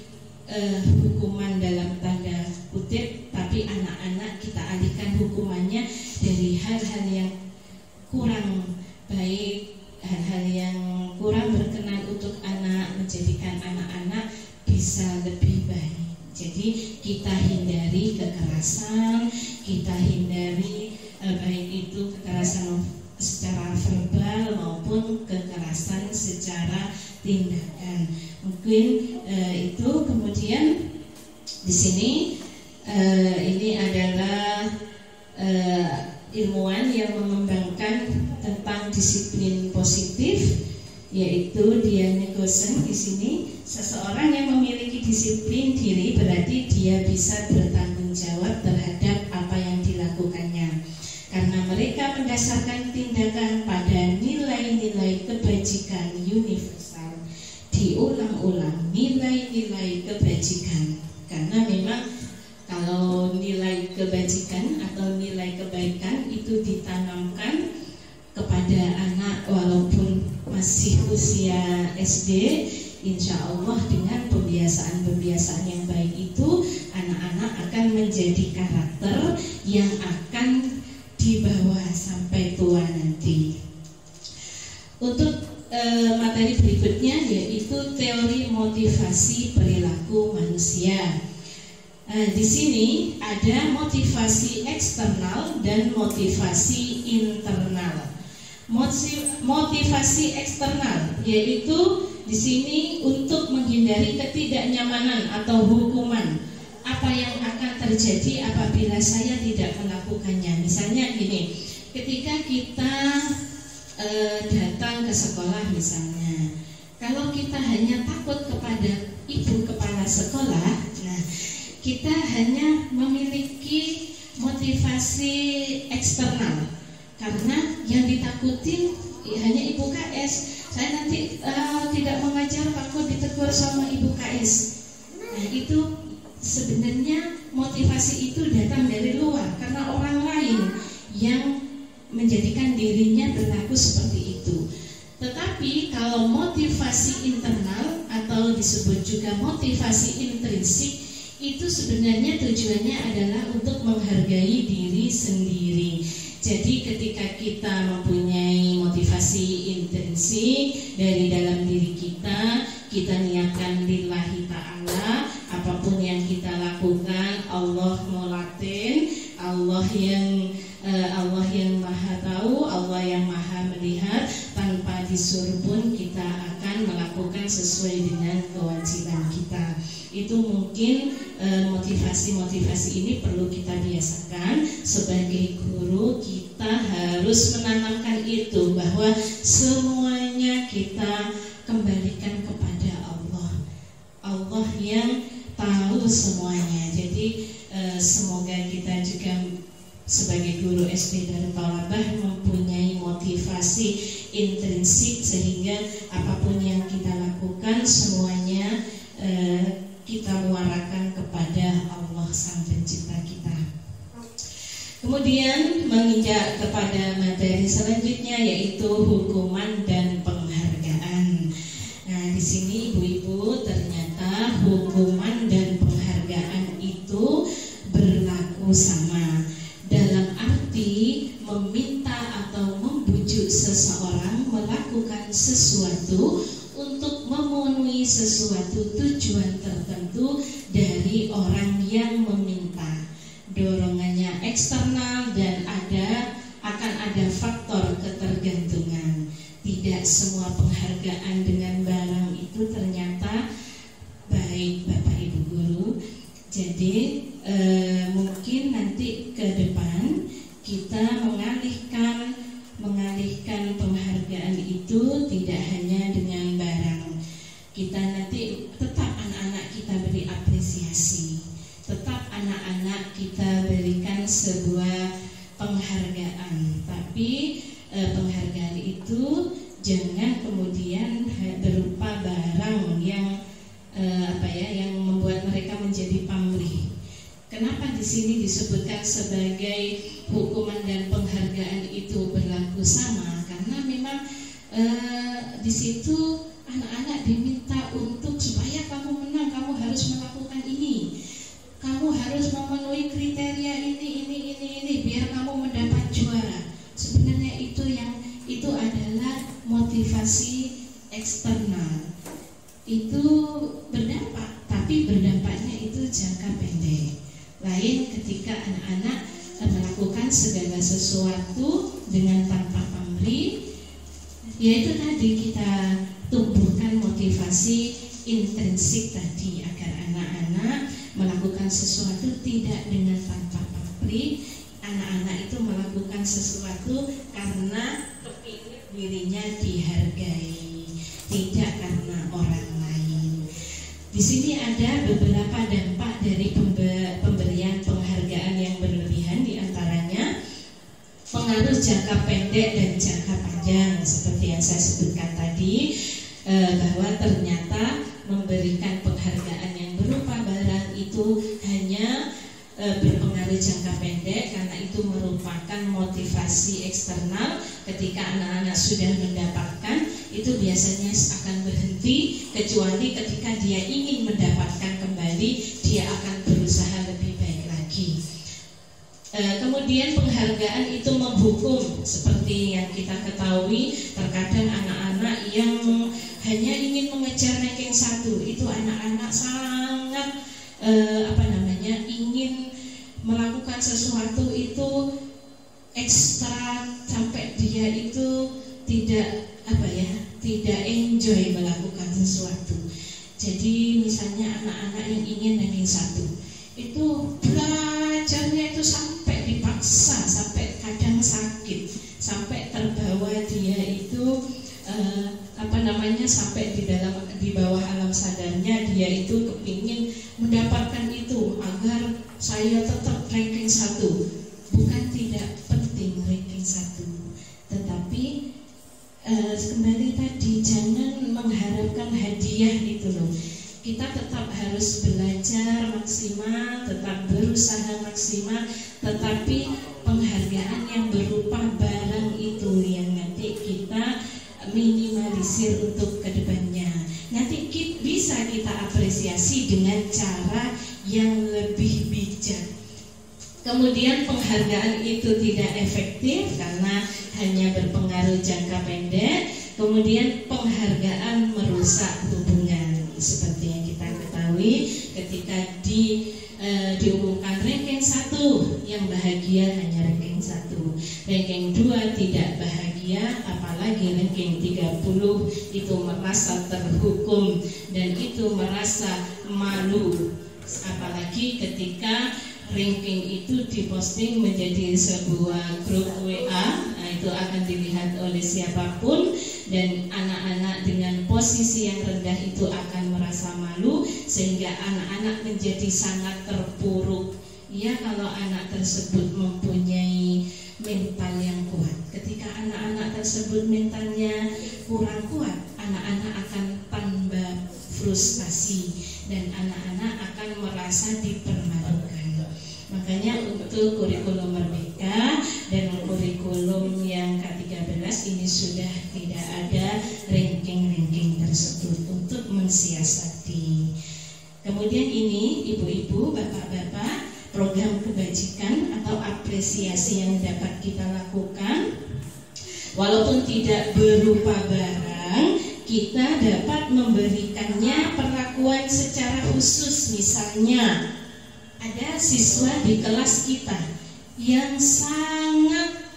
hukuman dalam tanda kutip, tapi anak-anak kita alihkan hukumannya dari hal-hal yang kurang baik, hal-hal yang kurang berkenan untuk anak, menjadikan anak-anak bisa lebih baik. Jadi kita hindari kekerasan, kita hindari baik itu kekerasan secara verbal maupun kekerasan secara tindakan. Mungkin itu. Kemudian di sini ini adalah ilmuwan yang mengembangkan tentang disiplin positif, yaitu Diane Gosen. Di sini seseorang yang memiliki disiplin diri berarti dia bisa bertanggung jawab terhadap apa yang dilakukannya, karena mereka mendasarkan tindakan pada nilai-nilai kebajikan universal. Diulang-ulang, nilai-nilai kebajikan, karena memang kalau nilai kebajikan atau nilai kebaikan itu ditanamkan kepada anak walaupun masih usia SD, insya Allah dengan pembiasaan-pembiasaan yang baik itu anak-anak akan menjadi karakter yang akan dibawa sampai tua nanti. Untuk materi berikutnya yaitu teori motivasi perilaku manusia. Di sini ada motivasi eksternal dan motivasi internal. Motivasi eksternal yaitu di sini untuk menghindari ketidaknyamanan atau hukuman. Apa yang akan terjadi apabila saya tidak melakukannya? Misalnya gini, ketika kita datang ke sekolah misalnya, kalau kita hanya takut kepada ibu kepala sekolah, nah kita hanya memiliki motivasi eksternal, karena yang ditakutin hanya ibu KS. Saya nanti tidak mengajar, takut ditegur sama ibu KS. Nah itu sebenarnya motivasi itu datang dari luar, karena orang lain yang menjadikan dirinya berlaku seperti itu. Tetapi kalau motivasi internal atau disebut juga motivasi intrinsik, itu sebenarnya tujuannya adalah untuk menghargai diri sendiri. Jadi ketika kita mempunyai motivasi intrinsik dari dalam diri kita, kita niatkan lillahi ta'ala, apapun yang kita lakukan Allah mulatin, Allah yang maha tahu, Allah yang maha melihat, tanpa disuruh pun kita akan melakukan sesuai dengan kewajiban kita. Itu mungkin motivasi-motivasi ini perlu kita biasakan. Sebagai guru kita harus menanamkan itu, bahwa semuanya kita kembalikan kepada Allah, Allah yang tahu semuanya. Jadi semoga kita juga sebagai guru SD Darut Thalabah mempunyai motivasi intrinsik, sehingga apapun yang kita lakukan semuanya kita muarakan kepada Allah Sang Pencipta kita. Kemudian menginjak kepada materi selanjutnya, yaitu hukuman dan penghargaan. Nah, di sini ibu-ibu, ternyata hukuman dan penghargaan itu berlaku sama, dalam arti meminta atau membujuk seseorang melakukan sesuatu untuk memenuhi sesuatu tujuan tertentu dari orang yang meminta. Dorongannya eksternal dan akan ada faktor ketergantungan. Tidak semua penghargaan dengan barang itu ternyata baik, Bapak Ibu guru. Jadi mungkin nanti ke depan kita mengalihkan penghargaan itu tidak hanya dengan barang. Kita nanti tetap anak-anak kita beri apresiasi, tetap anak-anak kita berikan sebuah penghargaan jangan kemudian berupa barang yang yang membuat mereka menjadi pamrih. Kenapa di sini disebutkan sebagai hukuman dan penghargaan itu berlaku sama? Karena memang di situ anak-anak diminta untuk supaya kamu menang, kamu harus melakukan ini, kamu harus memenuhi kriteria ini, biar kamu mendapat juara. Sebenarnya itu adalah motivasi eksternal. Itu berdampak, tapi berdampaknya itu jangka pendek. Lain ketika anak-anak melakukan segala sesuatu dengan tanpa pamrih, yaitu tadi kita tumbuhkan motivasi intrinsik tadi agar anak-anak melakukan sesuatu tidak dengan tanpa pamrih. Anak-anak itu melakukan sesuatu karena kepingin dirinya dihargai, tidak karena orang lain. Di sini ada beberapa dampak dari pemberian penghargaan yang berlebihan, diantaranya pengaruh jangka pendek dan jangka panjang, seperti yang saya sebutkan tadi, bahwa ternyata memberikan penghargaan yang berupa barang itu hanya berpengaruh jangka pendek, karena itu merupakan motivasi eksternal. Ketika anak-anak sudah mendapatkan, itu biasanya akan berhenti, kecuali ketika dia ingin mendapatkan kembali, dia akan berusaha lebih baik lagi. Kemudian penghargaan itu menghukum, seperti yang kita ketahui, terkadang anak-anak yang hanya ingin mengejar ranking 1, itu anak-anak sangat ingin melakukan sesuatu itu ekstra, sampai dia itu tidak enjoy melakukan sesuatu. Jadi misalnya anak-anak yang ingin ranking 1 itu belajarnya itu sampai dipaksa, sampai kadang sakit, sampai terbawa dia itu sampai di bawah alam sadarnya dia itu kepingin mendapatkan itu agar saya tetap ranking 1. Bukan tidak penting ranking 1, tetapi kembali tadi, jangan mengharapkan hadiah itu loh. Kita tetap harus belajar maksimal, tetap berusaha maksimal, tetapi penghargaan yang berupa barang itu yang nanti kita minimalisir untuk kedepannya. Nanti bisa kita apresiasi dengan cara yang lebih bijak. Kemudian penghargaan itu tidak efektif karena hanya berpengaruh jangka pendek. Kemudian penghargaan merusak hubungan, seperti yang kita ketahui ketika diumumkan ranking 1, yang bahagia hanya ranking 1, ranking 2 tidak bahagia, apalagi ranking 30 itu merasa terhukum dan itu merasa malu, apalagi ketika ranking itu diposting menjadi sebuah grup WA. Nah, itu akan dilihat oleh siapapun, dan anak-anak dengan posisi yang rendah itu akan merasa malu, sehingga anak-anak menjadi sangat terpuruk. Ya, kalau anak tersebut mempunyai mental yang kuat, ketika anak-anak tersebut mentalnya kurang kuat, anak-anak akan tambah frustasi dan anak-anak akan merasa dipermalukan. Makanya untuk kurikulum merdeka dan kurikulum yang ke-13 ini sudah tidak ada ranking-ranking tersebut untuk mensiasati. Kemudian ini ibu-ibu, bapak-bapak, program kebajikan atau apresiasi yang dapat kita lakukan, walaupun tidak berupa barang, kita dapat memberikannya perlakuan secara khusus. Misalnya ada siswa di kelas kita yang sangat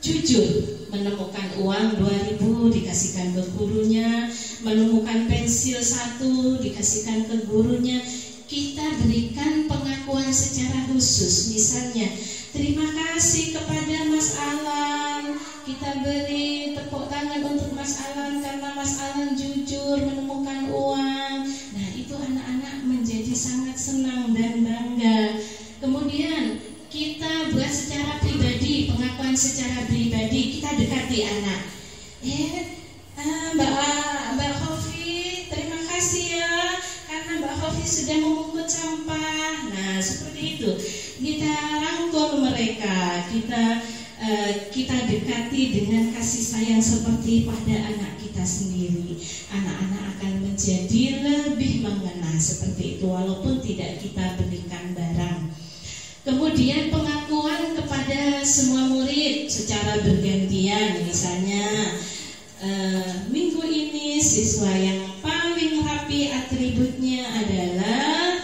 jujur, menemukan uang 2.000 dikasihkan ke gurunya, menemukan pensil 1 dikasihkan ke gurunya. Kita berikan pengakuan secara khusus, misalnya terima kasih kepada Mas Alan, kita beri tepuk tangan untuk Mas Alan karena Mas Alan jujur menemukan uang. Nah, itu anak-anak menjadi sangat senang dan bangga. Kemudian kita buat secara pribadi, pengakuan secara pribadi, kita dekati anak. sudah memungut sampah. Nah, seperti itu. Kita rangkul mereka, kita dekati dengan kasih sayang seperti pada anak kita sendiri. Anak-anak akan menjadi lebih mengena seperti itu walaupun tidak kita berikan barang. Kemudian pengakuan kepada semua murid secara bergantian. Misalnya minggu ini siswa yang paling rapi atributnya adalah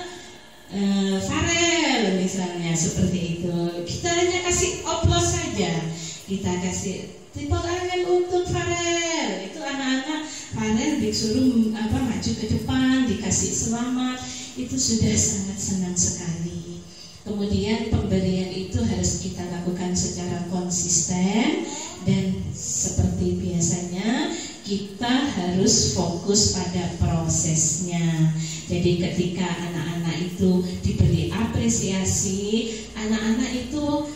Farel misalnya, seperti itu. Kita hanya kasih oplos saja, kita kasih tepuk tangan untuk Farel. Itu anak-anak Farel disuruh maju ke depan, dikasih selamat, itu sudah sangat senang sekali. Kemudian pemberian itu harus kita lakukan secara konsisten dan seperti biasanya kita harus fokus pada prosesnya. Jadi ketika anak-anak itu diberi apresiasi, anak-anak itu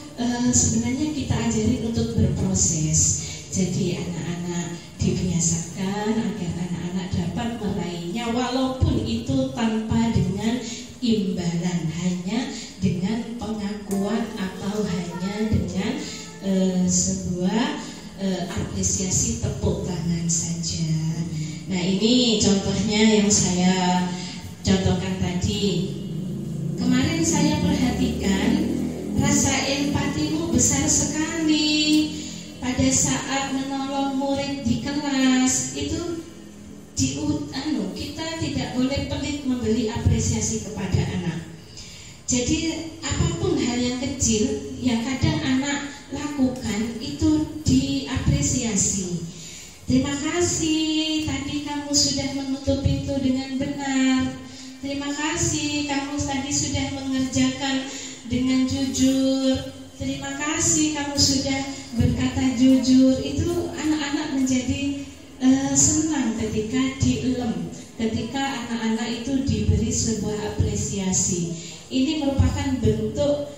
sebenarnya kita ajarin untuk berproses. Jadi anak-anak dibiasakan agar anak-anak dapat meraihnya walaupun itu tanpa dengan imbalan, hanya dengan pengakuan atau hanya dengan sebuah apresiasi tepuk tangan saja. Nah, ini contohnya yang saya contohkan tadi. Kemarin saya perhatikan rasa empatimu besar sekali pada saat menolong murid di kelas. Itu kita tidak boleh pelit memberi apresiasi kepada anak. Jadi apapun hal yang kecil yang kadang anak lakukan itu diapresiasi. Terima kasih, tadi kamu sudah menutup pintu dengan benar. Terima kasih, kamu tadi sudah mengerjakan dengan jujur. Terima kasih, kamu sudah berkata jujur. Itu anak-anak menjadi senang ketika dielem, ketika anak-anak itu diberi sebuah apresiasi. Ini merupakan bentuk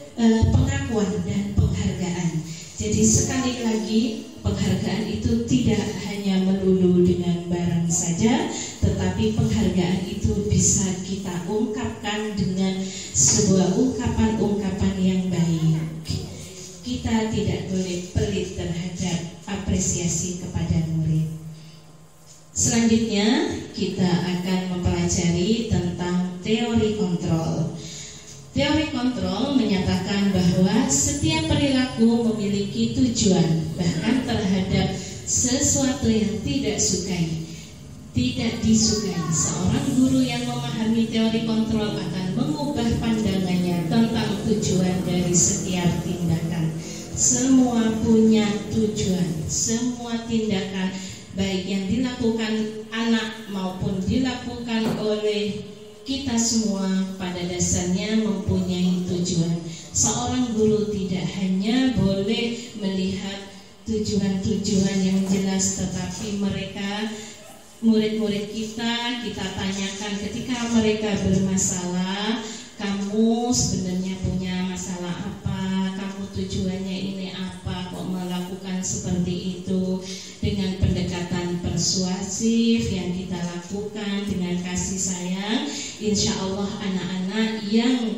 pengakuan dan penghargaan. Jadi sekali lagi, penghargaan itu tidak hanya melulu dengan barang saja, tetapi penghargaan itu bisa kita ungkapkan dengan sebuah ungkapan-ungkapan yang baik. Kita tidak boleh pelit terhadap apresiasi kepada murid. Selanjutnya kita akan mempelajari tentang teori kontrol. Teori kontrol menyatakan bahwa setiap perilaku memiliki tujuan, bahkan terhadap sesuatu yang tidak disukai. Seorang guru yang memahami teori kontrol akan mengubah pandangannya tentang tujuan dari setiap tindakan. Semua punya tujuan, semua tindakan baik yang dilakukan anak maupun dilakukan oleh kita semua pada dasarnya mempunyai tujuan. Seorang guru tidak hanya boleh melihat tujuan-tujuan yang jelas, tetapi murid-murid kita tanyakan ketika mereka bermasalah, kamu sebenarnya punya masalah apa? Kamu tujuannya ini apa? Kok melakukan seperti itu? Dengan pendekatan persuasif yang kita lakukan dengan kasih sayang, insya Allah anak-anak yang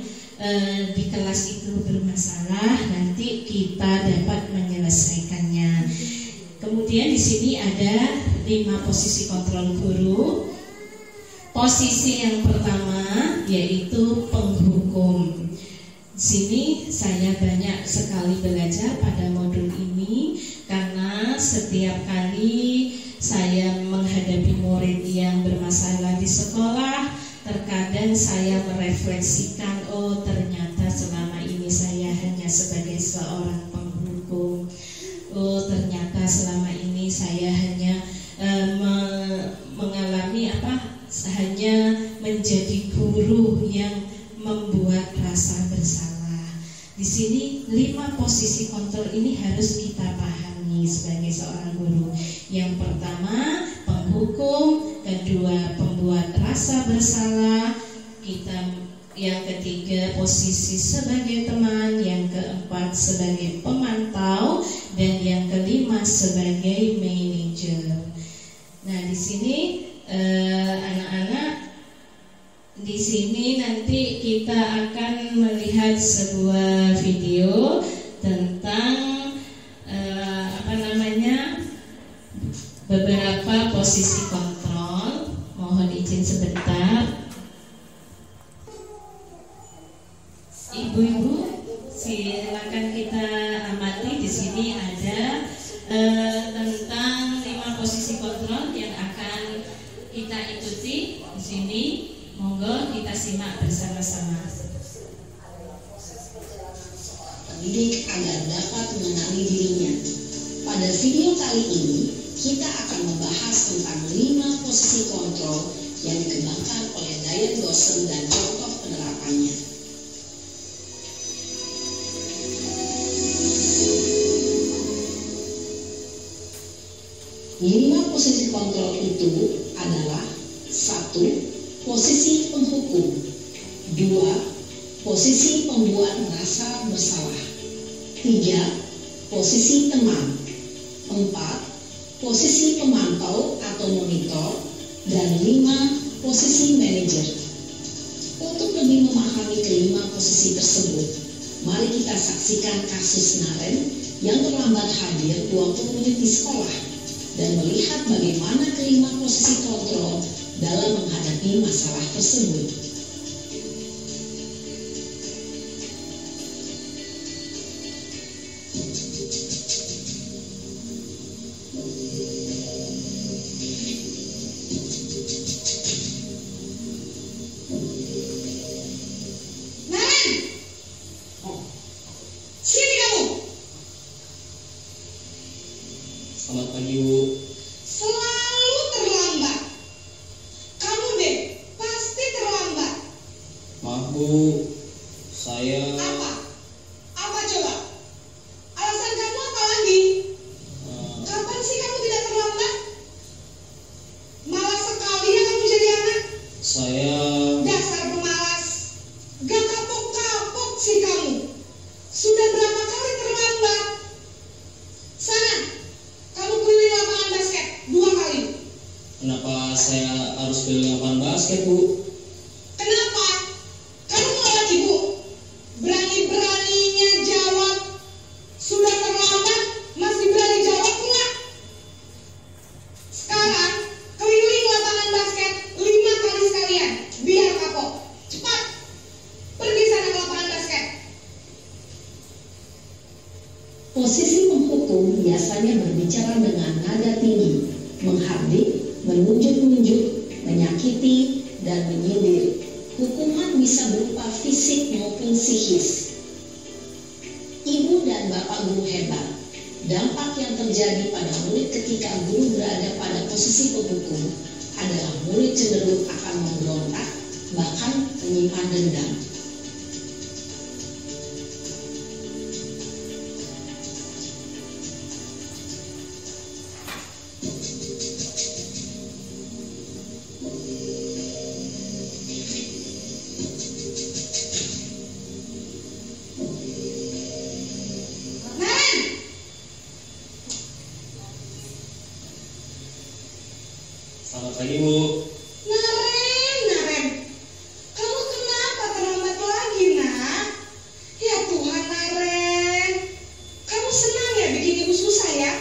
di kelas itu bermasalah nanti kita dapat menyelesaikannya. Kemudian di sini ada 5 posisi kontrol guru. Posisi yang pertama yaitu penghukum. Di sini saya banyak sekali belajar pada modul ini karena setiap kali saya menghadapi murid yang bermasalah di sekolah, terkadang saya merefleksikan, oh ternyata selama ini saya hanya sebagai seorang penghukum. Oh ternyata selama ini saya hanya mengalami hanya menjadi guru yang membuat rasa bersalah. Di sini 5 posisi kontrol ini harus kita pahami sebagai seorang guru. Yang pertama penghukum, kedua pembuat rasa bersalah, yang ketiga posisi sebagai teman, yang keempat sebagai pemantau, dan yang kelima sebagai manajer. Nah di sini anak-anak Di sini nanti kita akan melihat sebuah video tentang beberapa posisi kontrol. Mohon izin sebentar. Ibu-ibu, silakan kita amati. Di sini ada tentang 5 posisi kontrol yang akan kita ikuti di sini. Monggo kita simak bersama-sama. Pendidik agar dapat mengenali dirinya. Pada video kali ini, kita akan membahas tentang 5 posisi kontrol yang dikembangkan oleh Diane Goshen dan contoh penerapannya. Lima posisi kontrol itu adalah: 1. Posisi penghukum. 2. Posisi pembuat merasa bersalah. 3. Posisi teman. 4. Posisi pemantau atau monitor. Dan 5. Posisi manajer. Untuk lebih memahami kelima posisi tersebut, mari kita saksikan kasus Naren yang terlambat hadir 20 menit di sekolah dan melihat bagaimana kelima posisi kontrol dalam menghadapi masalah tersebut. Selamat pagi, Bu. Selalu terlambat. Kamu deh, pasti terlambat. Maaf, Bu. Saya... Apa? Apa coba? Alasan kamu apa lagi? Kapan sih kamu tidak terlambat? Malas sekali ya kamu jadi anak. Saya... Dasar pemalas. Gak kapok-kapok sih kamu. Sudah berapa kali terlambat? Sana, kamu keliling lapangan basket 2 kali. Kenapa saya harus keliling lapangan basket, Bu? Kenapa? Kamu nolak ibu. Berani-beraninya jawab. Sudah terlambat, masih berani jawab enggak? Sekarang, keliling lapangan basket 5 kali sekalian. Biar kapok. Cepat. Pergi sana ke lapangan basket. Posisi penghukum biasanya berbicara dengan nada tinggi, menghardik, menunjuk-nunjuk, menyakiti, dan menyindir. Hukuman bisa berupa fisik maupun psikis. Ibu dan bapak guru hebat. Dampak yang terjadi pada murid ketika guru berada pada posisi penghukum adalah murid cenderung akan memberontak, bahkan menyimpan dendam. Selamat pagi, Bu. Naren, kamu kenapa terlambat lagi, nak? Ya Tuhan, Naren, kamu senang ya bikin ibu susah ya?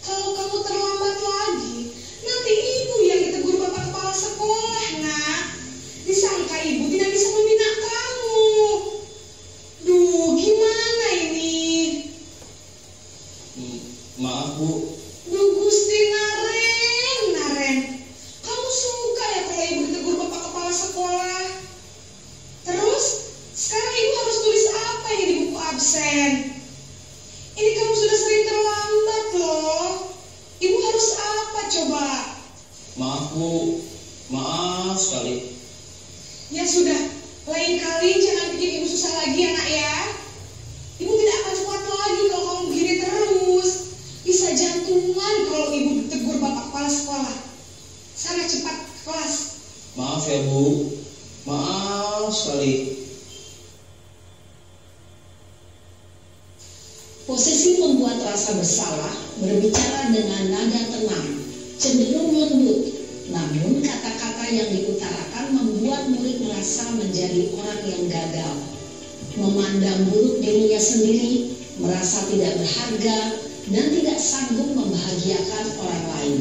Kalau kamu terlambat lagi, nanti ibu yang ditegur bapak kepala sekolah, nak. Disangka ibu tidak bisa membina kamu. Duh, gimana ini? Maaf, Bu. Duh, Gusti Naren, kamu suka ya kalau ibu ditegur bapak kepala sekolah? Terus, sekarang ibu harus tulis apa ini di buku absen? Ini kamu sudah sering terlambat loh. Ibu harus apa coba? Maaf, Bu. Maaf sekali. Ya sudah, lain kali jangan bikin ibu susah lagi ya nak ya. Ibu tidak akan kuat lagi kalau kamu begini terus. Bisa jantungan kalau ibu ditegur bapak kepala sekolah. Sana cepat ke kelas. Maaf ya, Bu. Maaf sekali. Posisi pembuat rasa bersalah berbicara dengan nada tenang, cenderung lembut, Namun kata-kata yang diutarakan membuat murid merasa menjadi orang yang gagal, memandang buruk dirinya sendiri, merasa tidak berharga, dan tidak sanggup membahagiakan orang lain.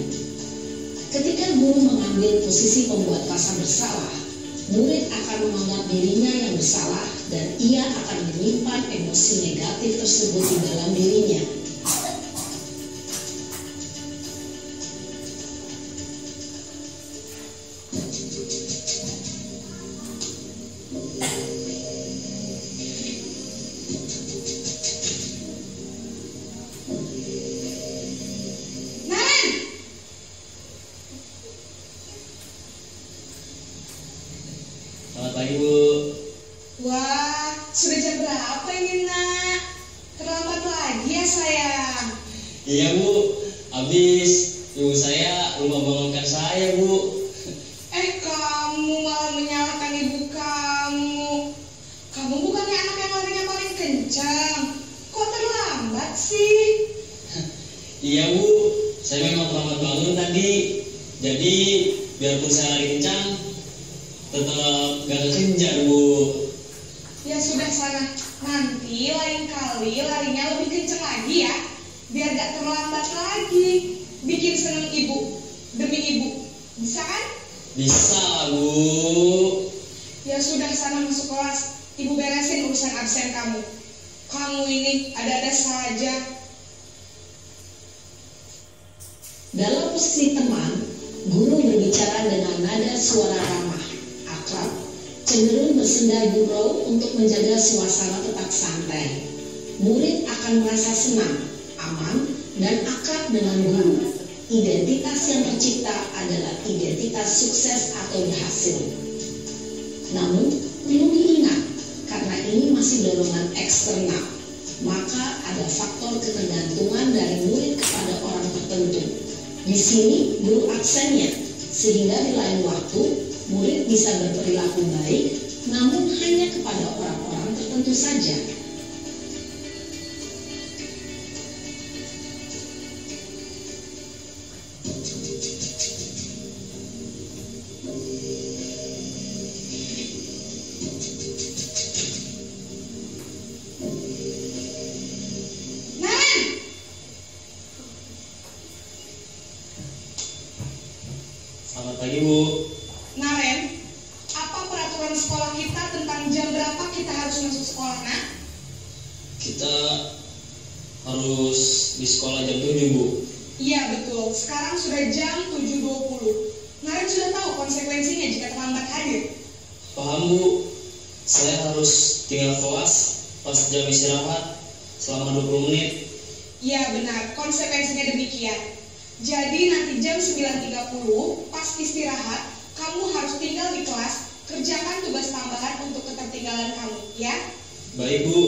Ketika guru mengambil posisi pembuat rasa bersalah, murid akan menganggap dirinya yang bersalah dan ia akan menyimpan emosi negatif tersebut di dalam dirinya. Selamat pagi, Bu. Wah, sudah jam berapa ini, Nak? Terlambat lagi ya, sayang? Iya, Bu. Habis ibu saya lupa bangunkan saya, Bu. Kamu malah menyalahkan ibu kamu. Kamu bukannya anak yang larinya paling kencang. Kok terlambat sih? Iya, Bu. Saya memang terlambat bangun tadi. Jadi, biarpun saya lari kencang, tetap gak kekejar, Bu. Ya sudah sana. Nanti lain kali larinya lebih kencang lagi ya. Biar gak terlambat lagi. Bikin seneng ibu. Demi ibu. Bisa kan? Bisa, Bu. Ya sudah sana masuk kelas. Ibu beresin urusan absen kamu. Kamu ini ada-ada saja. Dalam posisi teman, guru berbicara dengan nada suara ramah, akrab, cenderung bersendal gurau untuk menjaga suasana tetap santai. Murid akan merasa senang, aman, dan akrab dengan guru. Identitas yang tercipta adalah identitas sukses atau berhasil. Namun, perlu diingat, karena ini masih dorongan eksternal, maka ada faktor ketergantungan dari murid kepada orang tertentu. Di sini guru aksennya, sehingga di lain waktu murid bisa berperilaku baik, namun hanya kepada orang-orang tertentu saja. Selamat pagi, Bu. Naren, apa peraturan sekolah kita tentang jam berapa kita harus masuk sekolah, Nak? Kita harus di sekolah jam 7, Bu. Iya betul, sekarang sudah jam 7.20. Naren sudah tahu konsekuensinya jika terlambat hadir. Paham, Bu. Saya harus tinggal kelas pas jam istirahat selama 20 menit. Iya benar, konsekuensinya demikian. Jadi nanti jam 9.30 pas istirahat, kamu harus tinggal di kelas, kerjakan tugas tambahan untuk ketertinggalan kamu, ya? Baik, Bu.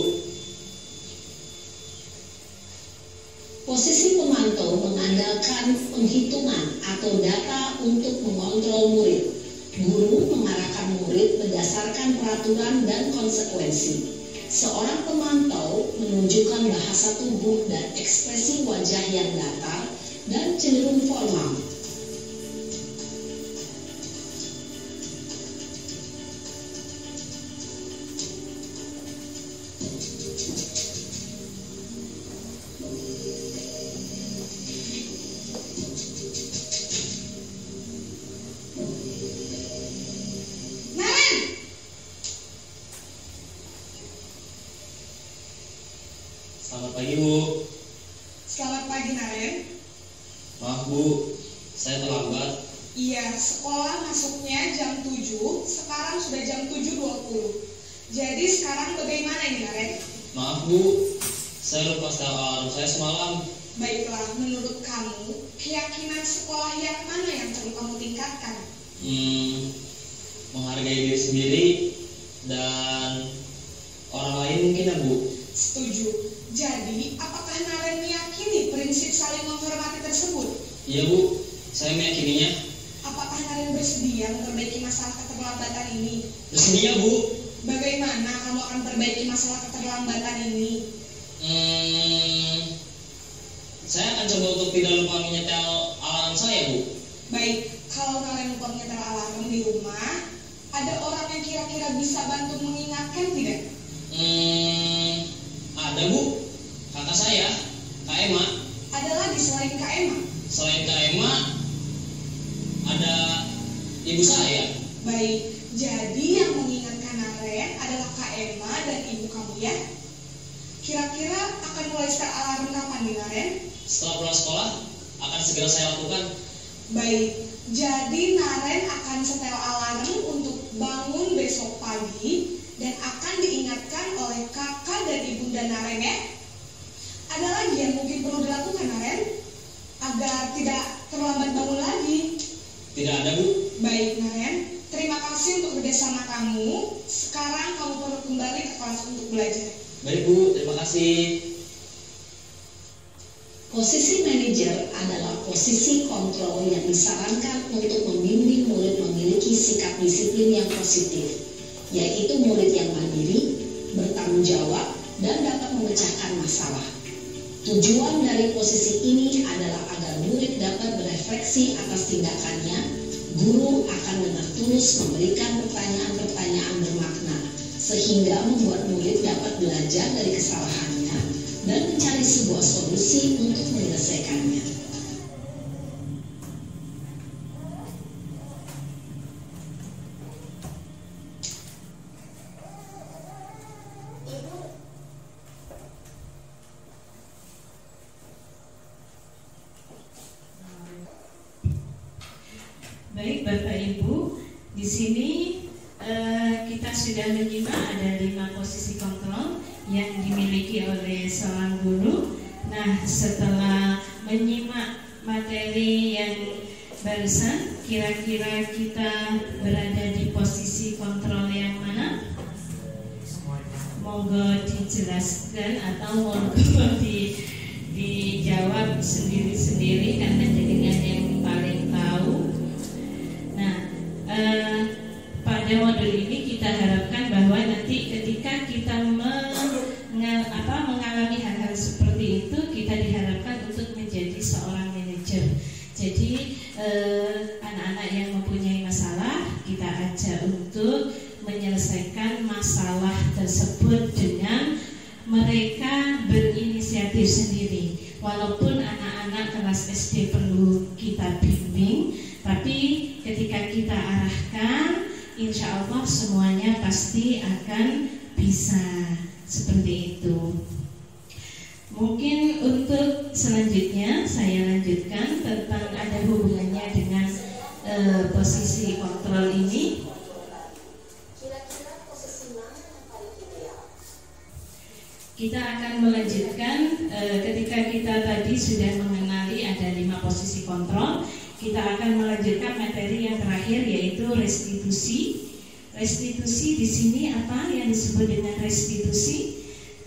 Posisi pemantau mengandalkan penghitungan atau data untuk mengontrol murid. Guru mengarahkan murid berdasarkan peraturan dan konsekuensi. Seorang pemantau menunjukkan bahasa tubuh dan ekspresi wajah yang datar dan cenderung formal. Selamat pagi, Bu. Selamat pagi, Naren. Maaf, Bu. Saya terlambat. Iya, sekolah masuknya jam 7, sekarang sudah jam 7.20. Jadi sekarang bagaimana ini, Naren? Maaf, Bu. Saya lupa setel alarm saya semalam. Baiklah, menurut kamu, keyakinan sekolah yang mana yang perlu kamu tingkatkan? Menghargai diri sendiri dan orang lain mungkin, ya, Bu. Setuju. Jadi, apakah Naren meyakini prinsip saling menghormati tersebut? Iya, Bu. Saya meyakininya. Apakah Naren bersedia memperbaiki masalah keterlambatan ini? Bersedia, Bu. Bagaimana kamu akan perbaiki masalah keterlambatan ini? Saya akan coba untuk tidak lupa menyetel alarm saya, Bu. Baik, Kalau Naren lupa menyetel alarm di rumah, ada orang yang kira-kira bisa bantu mengingatkan tidak? Ada Bu, kakak saya, Kak Emma. Ada lagi selain Kak Emma? Selain Kak Emma, ada ibu saya. Baik, jadi yang mengingatkan Naren adalah Kak Emma dan ibu kamu ya? Kira-kira akan mulai setel alarm kapan nih Naren? Setelah pulang sekolah, akan segera saya lakukan. Baik, jadi Naren akan setel alarm untuk bangun besok pagi dan akan diingatkan oleh kakak dan ibunda Naren ya. Ada lagi yang mungkin perlu dilakukan Naren agar tidak terlambat bangun lagi? Tidak ada Bu. Baik Naren, terima kasih untuk kerjasama kamu. Sekarang kamu perlu kembali ke kelas untuk belajar. Baik Bu, terima kasih. Posisi manajer adalah posisi kontrol yang disarankan untuk membimbing murid memiliki sikap disiplin yang positif, yaitu murid yang mandiri, bertanggung jawab, dan dapat memecahkan masalah. Tujuan dari posisi ini adalah agar murid dapat berefleksi atas tindakannya. Guru akan dengan tulus memberikan pertanyaan-pertanyaan bermakna, sehingga membuat murid dapat belajar dari kesalahannya dan mencari sebuah solusi untuk menyelesaikannya. Baik Bapak Ibu, di sini kita sudah menyimak ada 5 posisi kontrol yang dimiliki oleh seorang guru. Nah, setelah menyimak materi yang barusan, kira-kira kita berada di posisi kontrol yang mana? Monggo dijelaskan atau monggo dijawab sendiri-sendiri karena jenengan yang paling tahu. Nah, pada modul ini kita harapkan bahwa nanti ketika kita mengalami hal-hal seperti itu, kita diharapkan untuk menjadi seorang manajer. Jadi anak-anak yang mempunyai masalah kita ajak untuk menyelesaikan masalah tersebut dengan mereka berinisiatif sendiri. Walaupun anak-anak kelas SD perlu kita bimbing, tapi ketika kita arahkan, insya Allah semuanya pasti akan bisa seperti itu. Mungkin untuk selanjutnya saya lanjutkan tentang ada hubungannya dengan posisi kontrol ini. Kita akan melanjutkan ketika kita tadi sudah mengenali ada 5 posisi kontrol. Kita akan melanjutkan materi yang terakhir yaitu restitusi. Restitusi di sini apa yang disebut dengan restitusi?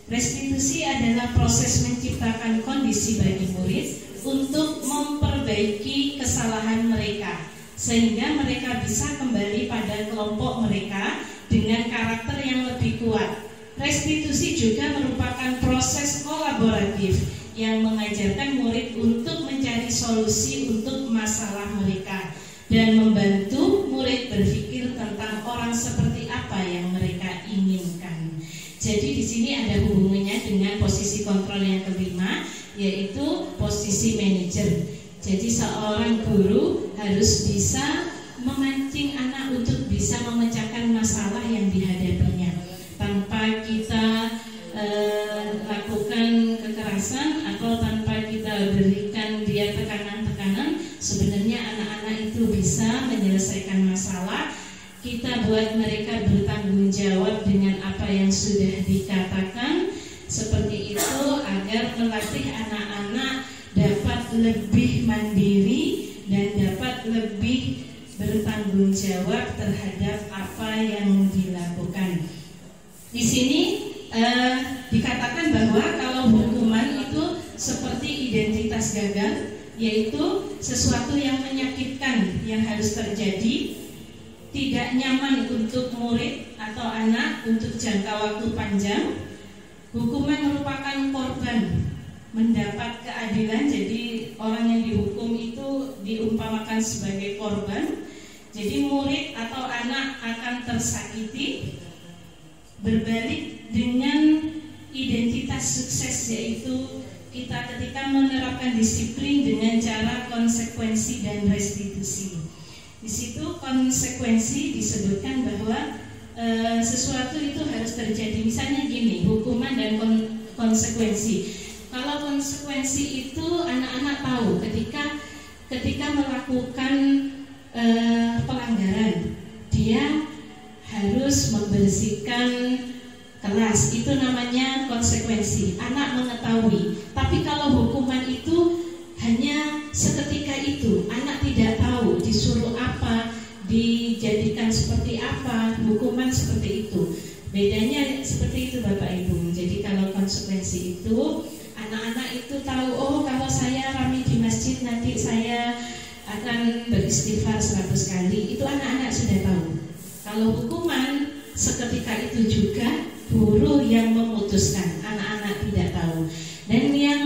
Restitusi adalah proses menciptakan kondisi bagi murid untuk memperbaiki kesalahan mereka sehingga mereka bisa kembali pada kelompok mereka dengan karakter yang lebih kuat. Restitusi juga merupakan proses kolaboratif yang mengajarkan murid untuk mencari solusi untuk masalah mereka dan membantu murid berpikir tentang orang seperti apa yang mereka inginkan. Jadi di sini ada hubungannya dengan posisi kontrol yang kelima, yaitu posisi manajer. Jadi seorang guru harus bisa memancing anak untuk bisa memecahkan masalah yang dihadapinya tanpa kita lakukan kekerasan atau tanpa kita berikan dia tekanan-tekanan. Sebenarnya anak-anak itu bisa menyelesaikan masalah. Kita buat mereka bertanggung jawab dengan apa yang sudah dikatakan seperti itu agar melatih anak-anak dapat lebih mandiri dan dapat lebih bertanggung jawab terhadap apa yang dilakukan. Di sini dikatakan bahwa kalau hukuman itu seperti identitas gagal, yaitu sesuatu yang menyakitkan yang harus terjadi, tidak nyaman untuk murid atau anak untuk jangka waktu panjang. Hukuman merupakan korban mendapat keadilan, jadi orang yang dihukum itu diumpamakan sebagai korban. Jadi murid atau anak akan tersakiti, berbalik dengan identitas sukses, yaitu kita ketika menerapkan disiplin dengan cara konsekuensi dan restitusi. Di situ konsekuensi disebutkan bahwa sesuatu itu harus terjadi. Misalnya gini, hukuman dan konsekuensi. Kalau konsekuensi itu anak-anak tahu ketika melakukan pelanggaran, dia harus membersihkan kelas, itu namanya konsekuensi. Anak mengetahui. Tapi kalau hukuman itu hanya seketika itu, anak tidak tahu disuruh apa, dijadikan seperti apa, hukuman seperti itu. Bedanya seperti itu Bapak Ibu. Jadi kalau konsekuensi itu anak-anak itu tahu, oh kalau saya rame di masjid nanti saya akan beristighfar 100 kali. Itu anak-anak sudah tahu. Kalau hukuman seketika itu juga guru yang memutuskan, anak-anak tidak tahu. Dan yang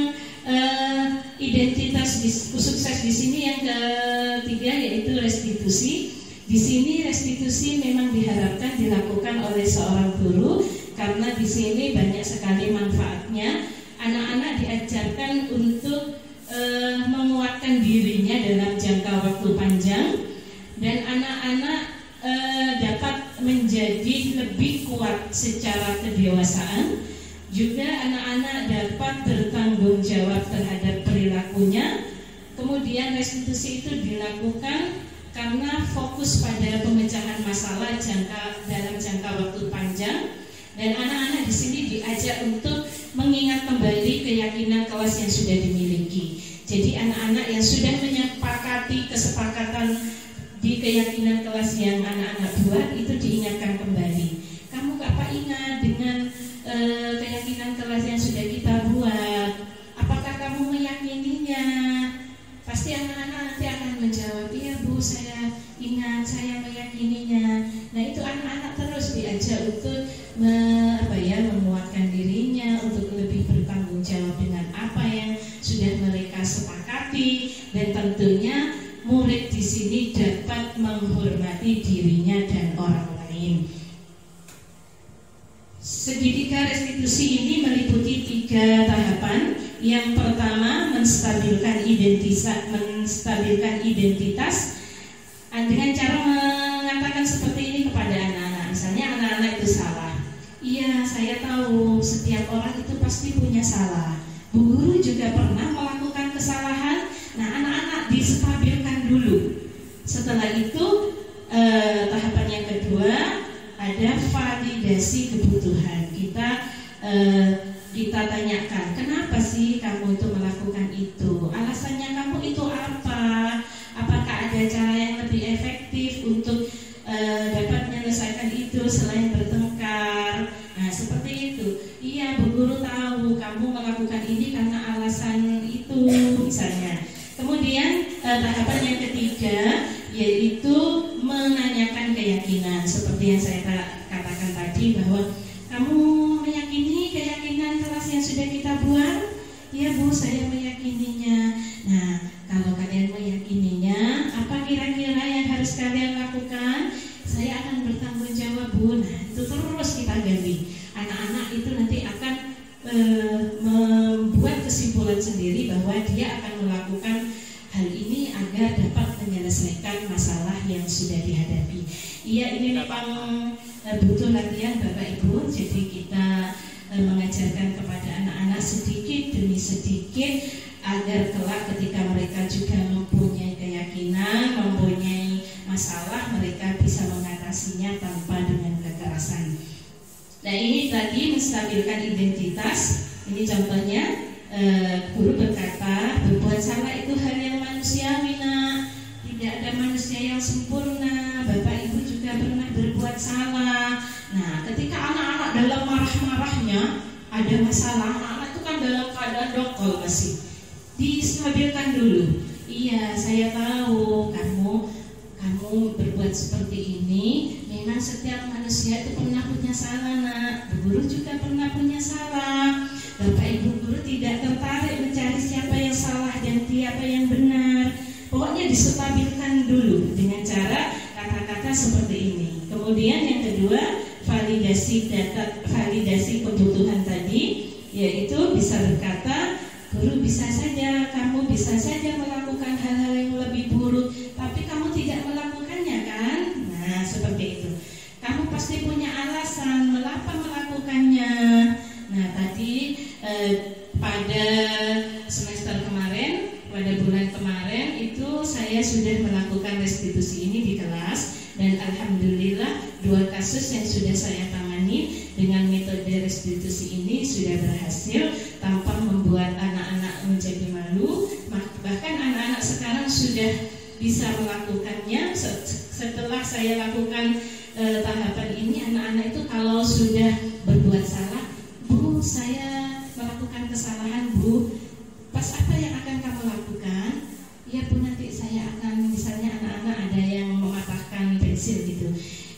identitas sukses di sini yang ketiga yaitu restitusi. Di sini restitusi memang diharapkan dilakukan oleh seorang guru karena di sini banyak sekali manfaatnya. Anak-anak diajarkan untuk menguatkan dirinya dalam jangka waktu panjang, dan anak-anak dapat menjadi lebih kuat secara kedewasaan. Juga anak-anak dapat bertanggung jawab terhadap perilakunya. Kemudian restitusi itu dilakukan karena fokus pada pemecahan masalah dalam jangka waktu panjang, dan anak-anak di sini diajak untuk mengingat kembali keyakinan kelas yang sudah dimiliki. Jadi anak-anak yang sudah menyepakati kesepakatan di keyakinan kelas yang anak-anak buat itu diingatkan kembali. Kamu apa ingat dengan keyakinan kelas yang sudah kita buat? Apakah kamu meyakininya? Pasti anak-anak nanti akan menjawab, iya Bu, saya ingat, saya meyakininya. Nah itu anak-anak terus diajak untuk menguatkan dirinya, untuk lebih bertanggung jawab dengan apa yang sudah mereka sepakati, dan tentunya murid di sini dapat menghormati dirinya dan orang lain. Segitiga restitusi ini meliputi 3 tahapan. Yang pertama, menstabilkan identitas dengan cara mengatakan seperti ini kepada anak-anak. Misalnya anak-anak itu salah. Iya, saya tahu setiap orang itu pasti punya salah. Bu guru juga pernah melakukan kesalahan. Nah, anak-anak distabilkan dulu. Setelah itu tahapan yang kedua ada validasi kebutuhan. Kita tanyakan, kenapa sih kamu itu melakukan itu? Alasannya kamu itu apa? Apakah ada cara yang lebih efektif untuk dapat menyelesaikan itu selain bertengkar? Nah, seperti itu. Iya, Bu guru tahu kamu melakukan ini karena alasan itu, misalnya. Kemudian tahapan yang ketiga yaitu menanyakan keyakinan. Seperti yang saya katakan tadi, bahwa kamu meyakini keyakinan kelas yang sudah kita buat? Ya Bu, saya meyakininya. Nah, kalau kalian meyakininya, apa kira-kira yang harus kalian lakukan? Saya akan bertanggung jawab Bu. Nah, itu terus kita gali. Anak-anak itu nanti akan membuat kesimpulan sendiri bahwa dia akan melakukan hal ini agar dapat menyelesaikan masalah yang sudah dihadapi. Iya, ini memang butuh latihan Bapak Ibu. Jadi kita mengajarkan kepada anak-anak sedikit demi sedikit agar kelak ketika mereka juga mempunyai keyakinan, mempunyai masalah, mereka bisa mengatasinya tanpa dengan kekerasan. Nah, ini tadi menstabilkan identitas. Ini contohnya, guru berkata, berbuat salah itu hal yang manusiawi, nak. Tidak ada manusia yang sempurna. Bapak Ibu juga pernah berbuat salah. Nah, ketika anak-anak dalam marah-marahnya ada masalah, anak-anak itu kan dalam keadaan dokol masih. Distabilkan dulu. Iya, saya tahu kamu berbuat seperti ini. Memang setiap manusia itu pernah punya salah, nak. Guru juga pernah punya salah. Bapak Ibu guru tidak tertarik mencari siapa yang salah dan siapa distabilkan dulu dengan cara kata-kata seperti ini. Kemudian yang kedua, validasi data, validasi kebutuhan tadi, yaitu bisa berkata, guru bisa saja, kamu bisa saja melakukan hal-hal yang lebih buruk, tapi kamu tidak melakukannya kan? Nah, seperti itu. Kamu pasti punya alasan mengapa melakukannya. Nah, tadi pada semester kemarin, pada bulan kemarin itu saya sudah melakukan restitusi ini di kelas, dan alhamdulillah 2 kasus yang sudah saya tangani dengan metode restitusi ini sudah berhasil tanpa membuat anak-anak menjadi malu. Bahkan anak-anak sekarang sudah bisa melakukannya. Setelah saya lakukan tahapan ini, anak-anak itu kalau sudah berbuat salah, Bu, saya melakukan kesalahan, Bu. Pas apa yang akan kamu lakukan? Ya Bu, nanti saya akan, misalnya anak-anak ada yang mematahkan pensil gitu.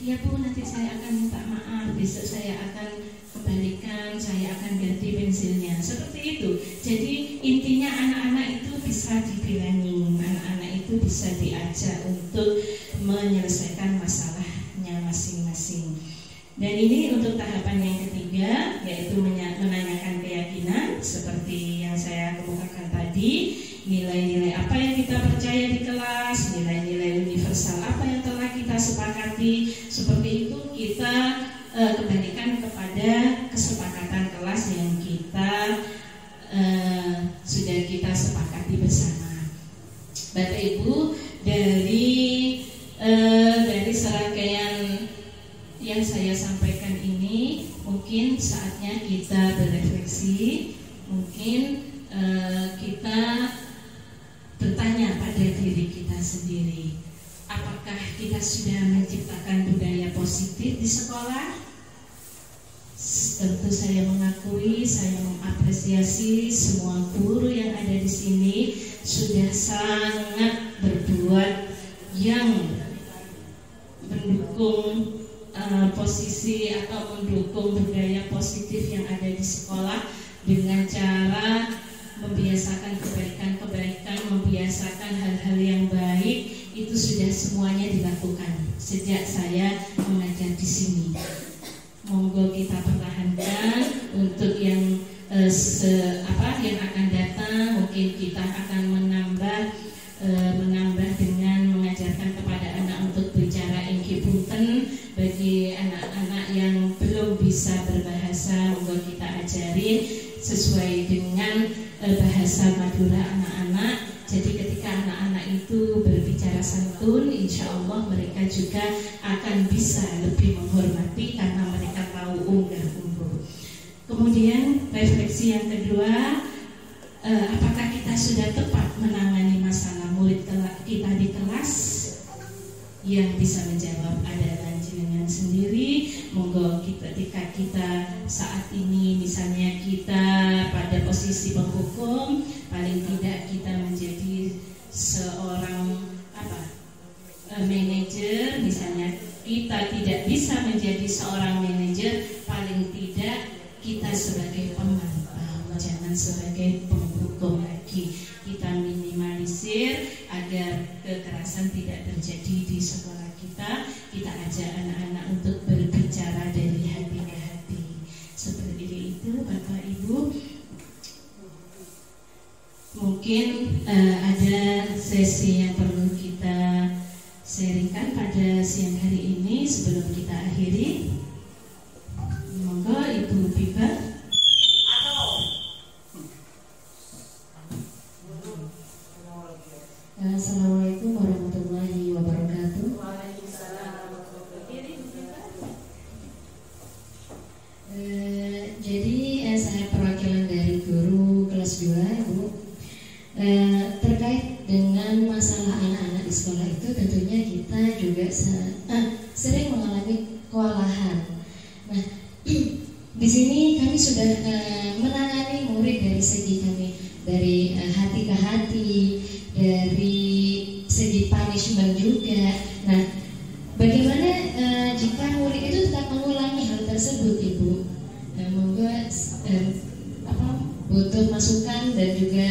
Ya Bu, nanti saya akan minta maaf, besok saya akan kembalikan, saya akan ganti pensilnya. Seperti itu. Jadi intinya anak-anak itu bisa dibilangin, anak-anak itu bisa diajak untuk menyelesaikan masalahnya masing-masing. Dan ini untuk tahapan yang ketiga, yaitu menanyakan keyakinan seperti yang saya kemukakan tadi, nilai-nilai apa yang kita percaya di kelas, nilai-nilai universal apa yang telah kita sepakati. Seperti itu kita kembalikan kepada kesepakatan kelas yang kita sudah kita sepakati bersama. Bapak Ibu, dari serangkaian yang saya sampaikan ini, mungkin saatnya kita berefleksi, mungkin kita bertanya pada diri kita sendiri, apakah kita sudah menciptakan budaya positif di sekolah? Tentu saya mengakui, saya mengapresiasi semua guru yang ada di sini sudah sangat berbuat yang mendukung posisi atau mendukung budaya positif yang ada di sekolah dengan cara membiasakan kebaikan-kebaikan, membiasakan hal-hal yang baik. Itu sudah semuanya dilakukan sejak saya mengajar di sini. Monggo kita pertahankan untuk yang yang akan datang. Mungkin kita akan menambah dengan mengajarkan kepada anak untuk bicara ingki punten. Bagi anak-anak yang belum bisa berbahasa, monggo kita ajarin sesuai dengan bahasa Madura anak-anak. Jadi ketika anak-anak itu berbicara santun, insya Allah mereka juga akan bisa lebih menghormati karena mereka tahu unggah-ungguh. Kemudian refleksi yang kedua, apakah kita sudah tepat menangani masalah murid kita di kelas? Yang bisa menjawab adalah jenengan sendiri. Monggo ketika kita saat ini misalnya kita pada posisi penghukum, paling tidak kita menjadi seorang manajer. Misalnya kita tidak bisa menjadi seorang manajer, paling tidak kita sebagai pemantau, jangan sebagai penghukum lagi. Kita minimalisir agar kekerasan tidak terjadi di sekolah kita. Kita ajak anak-anak untuk berbicara dari hati ke hati. Seperti itu Bapak Ibu. Mungkin ada sesi yang perlu kita sharingkan pada siang hari ini sebelum kita akhiri. Monggo Ibu Biba. Assalamualaikum warahmatullahi wabarakatuh. Jadi saya perwakilan dari guru kelas 2, Ibu. Terkait dengan masalah anak-anak di sekolah itu, tentunya kita juga sering mengalami kewalahan. Nah, di sini kami sudah menangani murid dari segi kami, dari hati ke hati, dari segi punishment juga. Nah, bagaimana jika murid itu tetap mengulangi hal tersebut, Ibu? Monggo butuh masukan dan juga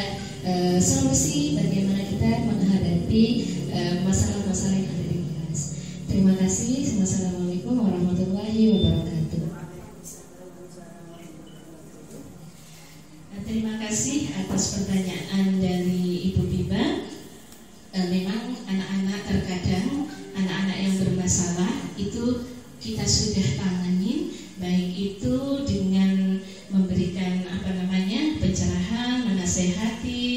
solusi bagaimana kita menghadapi Terima kasih. Wassalamualaikum warahmatullahi wabarakatuh. Terima kasih atas pertanyaan dari Ibu Biba. Memang anak-anak terkadang anak-anak yang bermasalah itu kita sudah tanganin, baik itu dengan memberikan pencerahan, menasehati,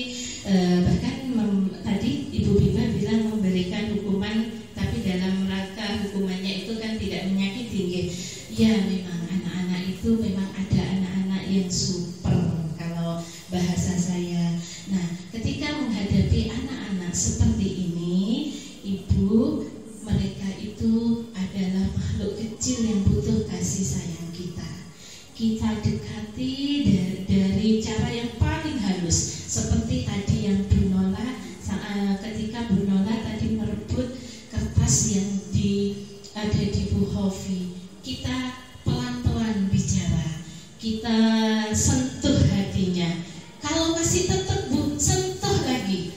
bahkan tadi Ibu Biba bilang memberikan hukuman, tapi dalam rangka hukumannya itu kan tidak menyakiti. Ya, memang anak-anak itu memang ada anak-anak yang super kalau bahasa saya. Nah, ketika menghadapi anak-anak seperti ini, Ibu, mereka itu adalah makhluk kecil yang butuh kasih sayang kita. Kita dekati dari cara yang paling halus, seperti tadi yang Bu Nola, ketika Bu Nola tadi merebut kertas yang ada di Bu Hofi, kita pelan-pelan bicara, kita sentuh hatinya. Kalau masih tetap Bu, sentuh lagi,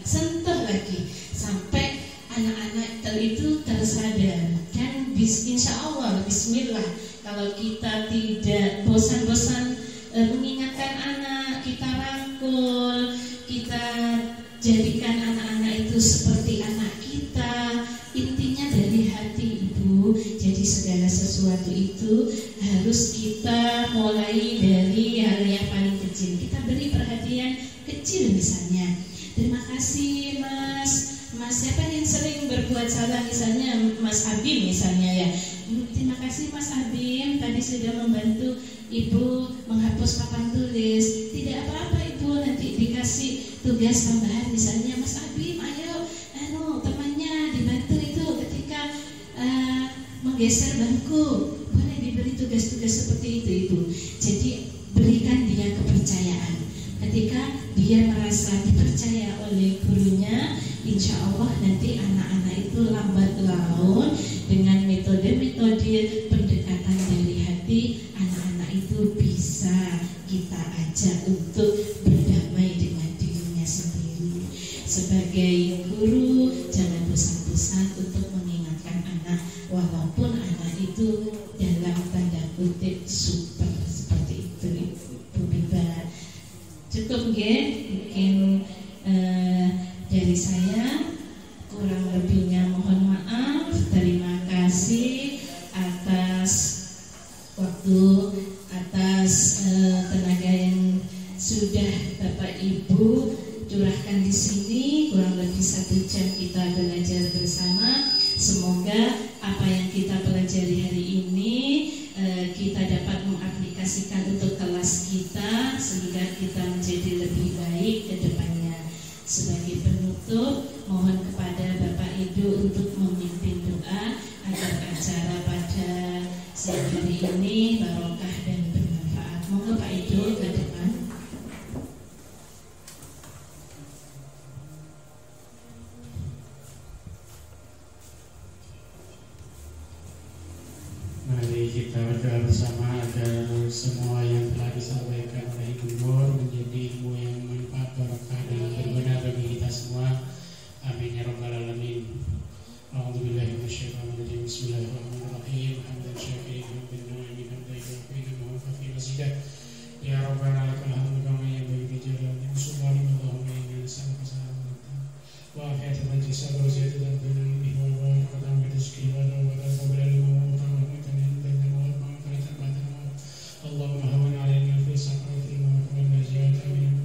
sampai anak-anak itu tersadar. Dan insya Allah, bismillah, kalau kita tidak bosan-bosan mengingatkan anak, kita rangkul, kita jadikan anak-anak itu seperti anak kita. Intinya dari hati Ibu. Jadi segala sesuatu itu harus kita mulai dari hal yang paling kecil. Kita beri perhatian kecil misalnya. Terima kasih Mas siapa yang sering berbuat salah, misalnya Mas Abim misalnya ya. Terima kasih Mas Abim, tadi sudah membantu Ibu menghapus papan tulis. Tidak apa-apa Ibu, nanti dikasih tugas tambahan, misalnya Mas Abim ayo temannya dibantu itu ketika menggeser bangku, boleh diberi tugas-tugas seperti itu Ibu. Jadi berikan dia kepercayaan. Ketika dia merasa dipercaya oleh gurunya, insya Allah nanti anak-anak itu lambat laun dengan metode-metode pendekatan dari hati, anak-anak itu bisa kita ajak untuk berdamai dengan dirinya sendiri. Sebagai guru, jangan bosan-bosan untuk mengingatkan anak, walaupun anak itu dalam tanda kutip super seperti itu Ibu Biba. Cukup mungkin dari saya, kurang lebihnya mohon maaf. Terima kasih atas waktu, atas tenaga yang sudah Bapak Ibu curahkan di sini. Kurang lebih 1 jam kita belajar bersama. Semoga apa yang kita pelajari hari ini kita dapat mengaplikasikan untuk kelas kita, sehingga kita menjadi lebih baik ke depannya. Sebagai penutup, mohon kepada Bapak Ibu untuk memimpin doa agar acara pada siang hari ini barokah dan bermanfaat. Monggo Pak Ibu ke depan. Mari kita berdoa bersama agar semua yang telah disampaikan oleh Ibu Nur menjadi ilmu yang bermanfaat, barokah dan berguna bagi kita semua. Amin ya rabbal alamin. A'udzubillahi minasyaitonirrajim. Bismillahirrahmanirrahim. Hamdan syakirin hamdan na'imin hamdan yu'afina mu'afafi mazidah. Ya Rabbana lakal hamdu kama yanbaghi li jalali subhanaka Allahumma inna nas'aluka salamatan wa afiyatan fi sadri wa ziyadatan fil ilmi wal barakatan fi rizqi wa qabla al-maut. Allahumma hawwin 'alaina fi saqatil maut wa najatan min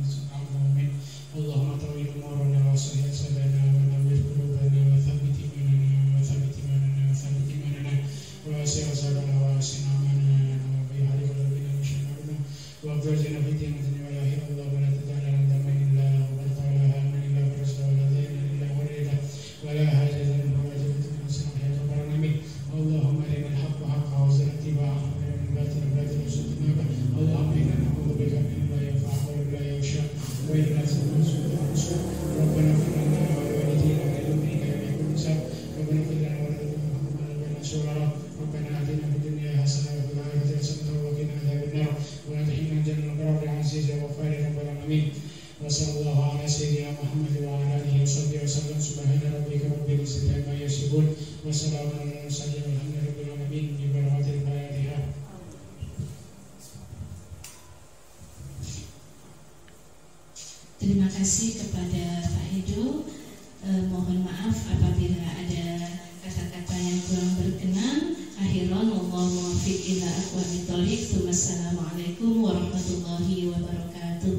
tersebut. Wassalamualaikum warahmatullahi wabarakatuh. Terima kasih kepada Pak Hedo. Mohon maaf apabila ada kata-kata yang kurang berkenan. Akhiran wallahu muwaffiq ila aqwamit thoriq. Wassalamualaikum warahmatullahi wabarakatuh.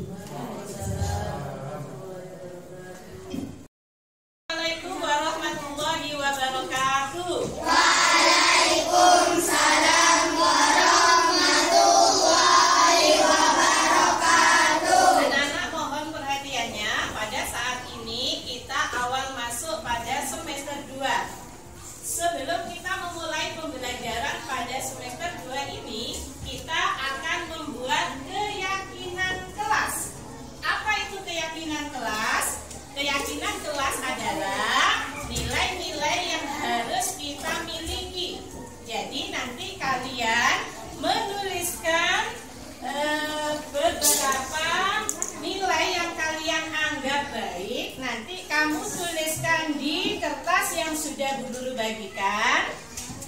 Assalamualaikum warahmatullahi wabarakatuh. Waalaikumsalam warahmatullahi wabarakatuh. Anak-anak mohon perhatiannya, pada saat ini kita awal masuk pada semester 2. Sebelum kita memulai pembelajaran pada semester 2 ini, kita akan membuat keyakinan kelas. Apa itu keyakinan kelas? Keyakinan kelas adalah nilai-nilai yang harus kita miliki. Jadi nanti kalian menuliskan beberapa nilai yang kalian anggap baik. Nanti kamu tuliskan di kertas yang sudah Bu Guru bagikan.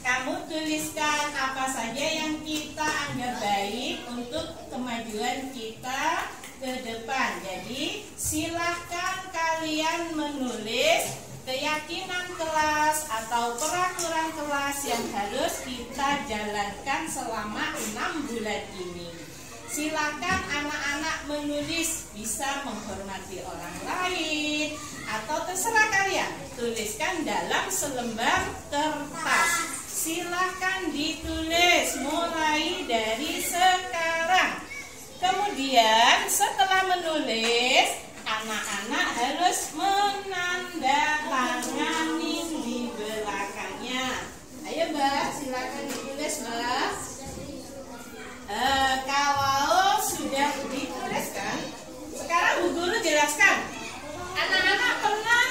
Kamu tuliskan apa saja yang kita anggap baik untuk kemajuan kita ke depan. Jadi silahkan kalian menulis keyakinan kelas atau peraturan kelas yang harus kita jalankan selama 6 bulan ini. Silakan anak-anak menulis, bisa menghormati orang lain atau terserah kalian. Tuliskan dalam selembar kertas. Silahkan ditulis mulai dari sekarang. Kemudian setelah menulis, anak-anak harus menandatangani di belakangnya. Ayo Mbak, silakan ditulis Mbak. Kalau sudah dituliskan, sekarang Bu Guru jelaskan. Anak-anak pernah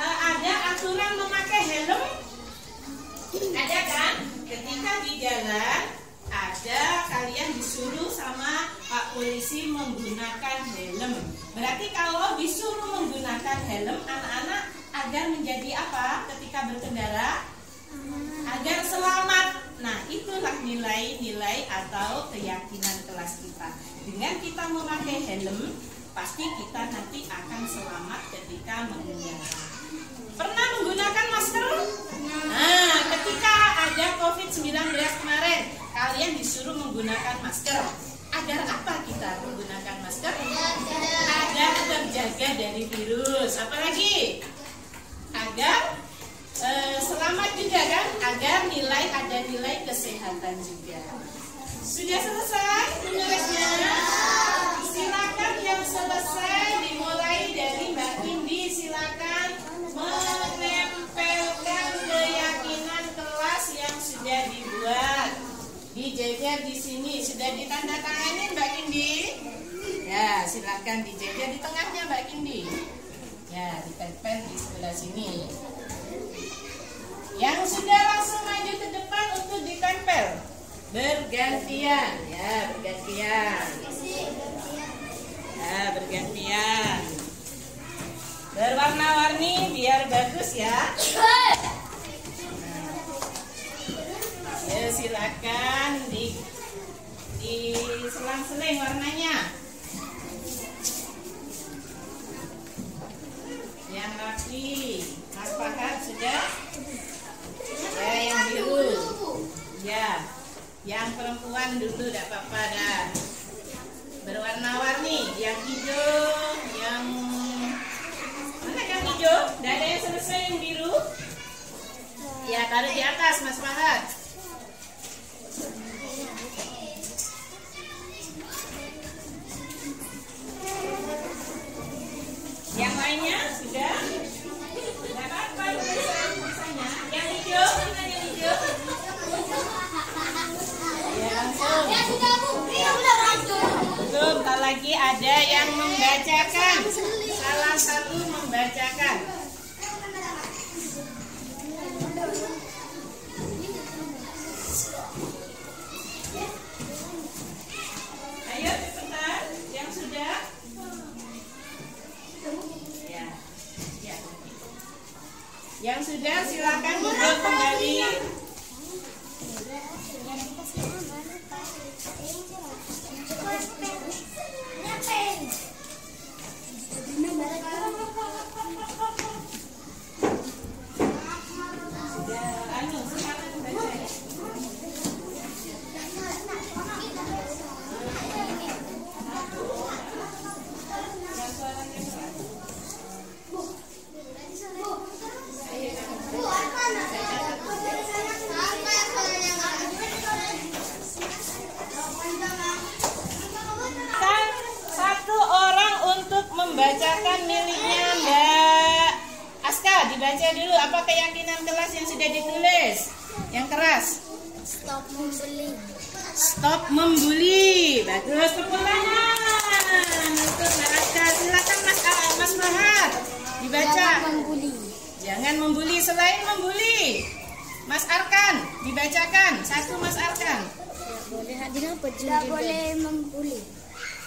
ada aturan memakai helm? Ada kan? Ketika di jalan ada kalian disuruh sama Pak Polisi menggunakan helm. Berarti kalau disuruh menggunakan helm, anak-anak agar menjadi apa ketika berkendara? Agar selamat. Nah, itulah nilai-nilai atau keyakinan kelas kita. Dengan kita memakai helm, pasti kita nanti akan selamat ketika mengendara. Pernah menggunakan masker? Nah, ketika ada COVID-19 kemarin, kalian disuruh menggunakan masker. Agar apa kita menggunakan masker? Agar terjaga dari virus. Apalagi? Agar selamat juga kan? Agar ada nilai kesehatan juga. Sudah selesai menulisnya? Silakan yang selesai dimulai dari Mbak Indi. Silakan menempelkan keyakinan kelas yang sudah dibuat. Dijejer di sini sudah ditandatangani Mbak Indi. Ya, silakan dijejer di tengahnya Mbak Indi. Ya, ditempel di sebelah sini. Yang sudah langsung maju ke depan untuk ditempel. Bergantian, ya bergantian. Ya bergantian. Berwarna-warni biar bagus ya. Ya silakan di selang-seling warnanya. Yang rapi. Mas Fahad sudah? Ya yang biru. Ya. Yang perempuan dulu tidak apa-apa dah. Berwarna-warni. Yang hijau, yang mana yang hijau? Tidak ada yang selesai yang biru. Ya taruh di atas Mas Fahad. Yang lainnya sudah? Tidak apa-apa tulisannya. Yang hijau, mana yang hijau? Ya langsung. Belum, tak lagi ada yang membacakan. Salah satu membacakan. Ayo cepetan, yang sudah. Ya. Yang sudah silakan Anu, semangat baca ya. Satu orang untuk membacakan miliknya Mbak Aska. Dibaca dulu apa keyakinan kelas yang sudah ditulis. Yang keras. Stop membeli. Stop membuli. Bagus, tepuk tangan untuk Mbak Aska. Silakan Mas Fahad dibaca. Jangan membuli. Jangan membuli. Selain membuli, Mas Arkan dibacakan. Satu Mas Arkan. Tidak boleh membuli.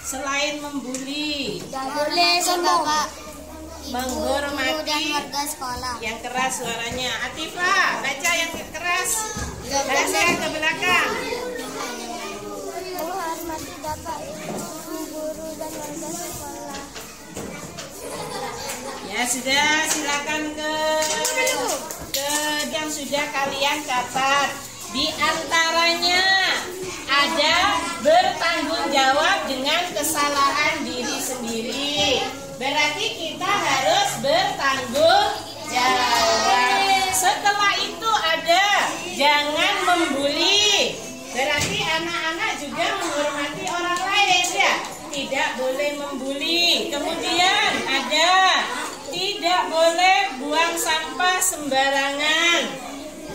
Selain membuli, Tidak boleh sombong. menghormati dan warga sekolah. yang keras suaranya. Atifa, baca yang keras. Baca ke belakang. Menghormati bapak, ibu, guru dan warga sekolah. Ya sudah, silakan ke yang sudah kalian catat. Di antaranya ada bertanggung jawab dengan kesalahan diri sendiri. Berarti kita harus bertanggung jawab. Setelah itu ada jangan membuli. Berarti anak-anak juga menghormati orang lain ya. Tidak boleh membuli. Kemudian ada tidak boleh buang sampah sembarangan.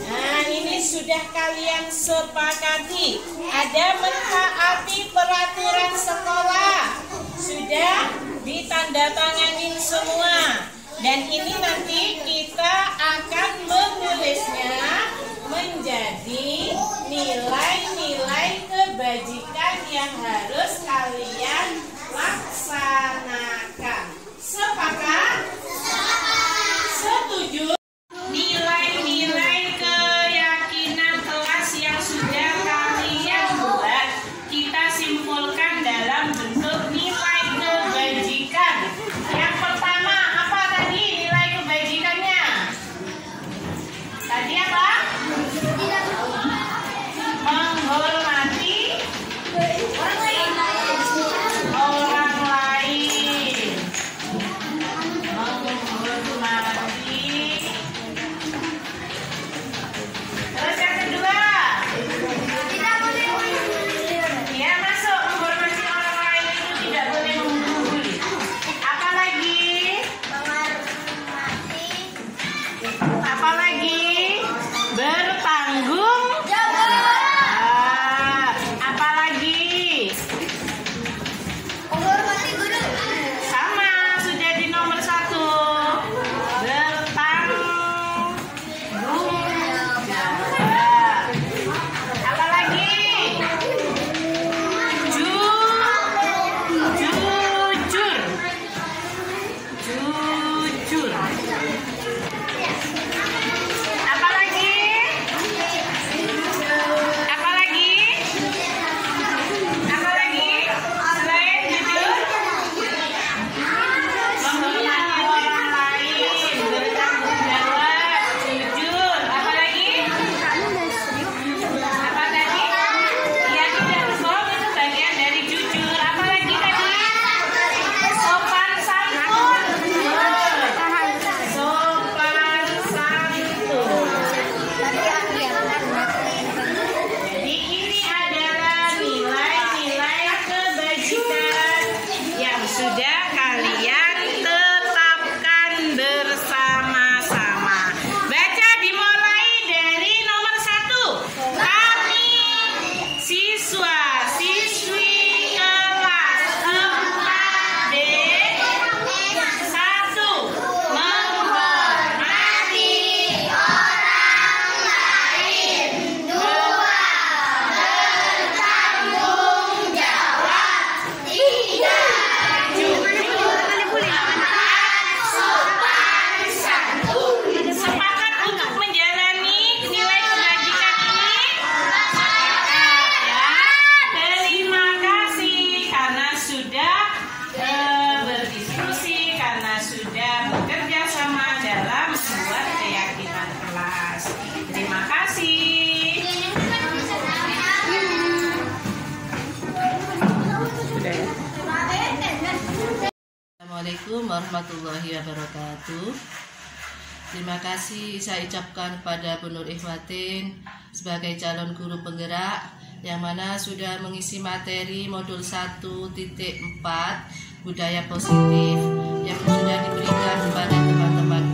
Nah, ini sudah kalian sepakati. Ada mentaati peraturan sekolah. Sudah ditandatanganin semua. Dan ini nanti kita akan menulisnya menjadi nilai-nilai kebajikan yang harus kalian laksanakan. Sepakat? Setuju? Nilai-nilai keyakinan kelas yang sudah kalian buat kita simpulkan dalam bentuk nilai kebajikan. Yang pertama apa tadi nilai kebajikannya? Tadi apa? warahmatullahi wabarakatuh. Terima kasih saya ucapkan kepada Bu Nur Ikhwatin sebagai calon guru penggerak yang mana sudah mengisi materi modul 1.4 budaya positif yang sudah diberikan kepada teman-teman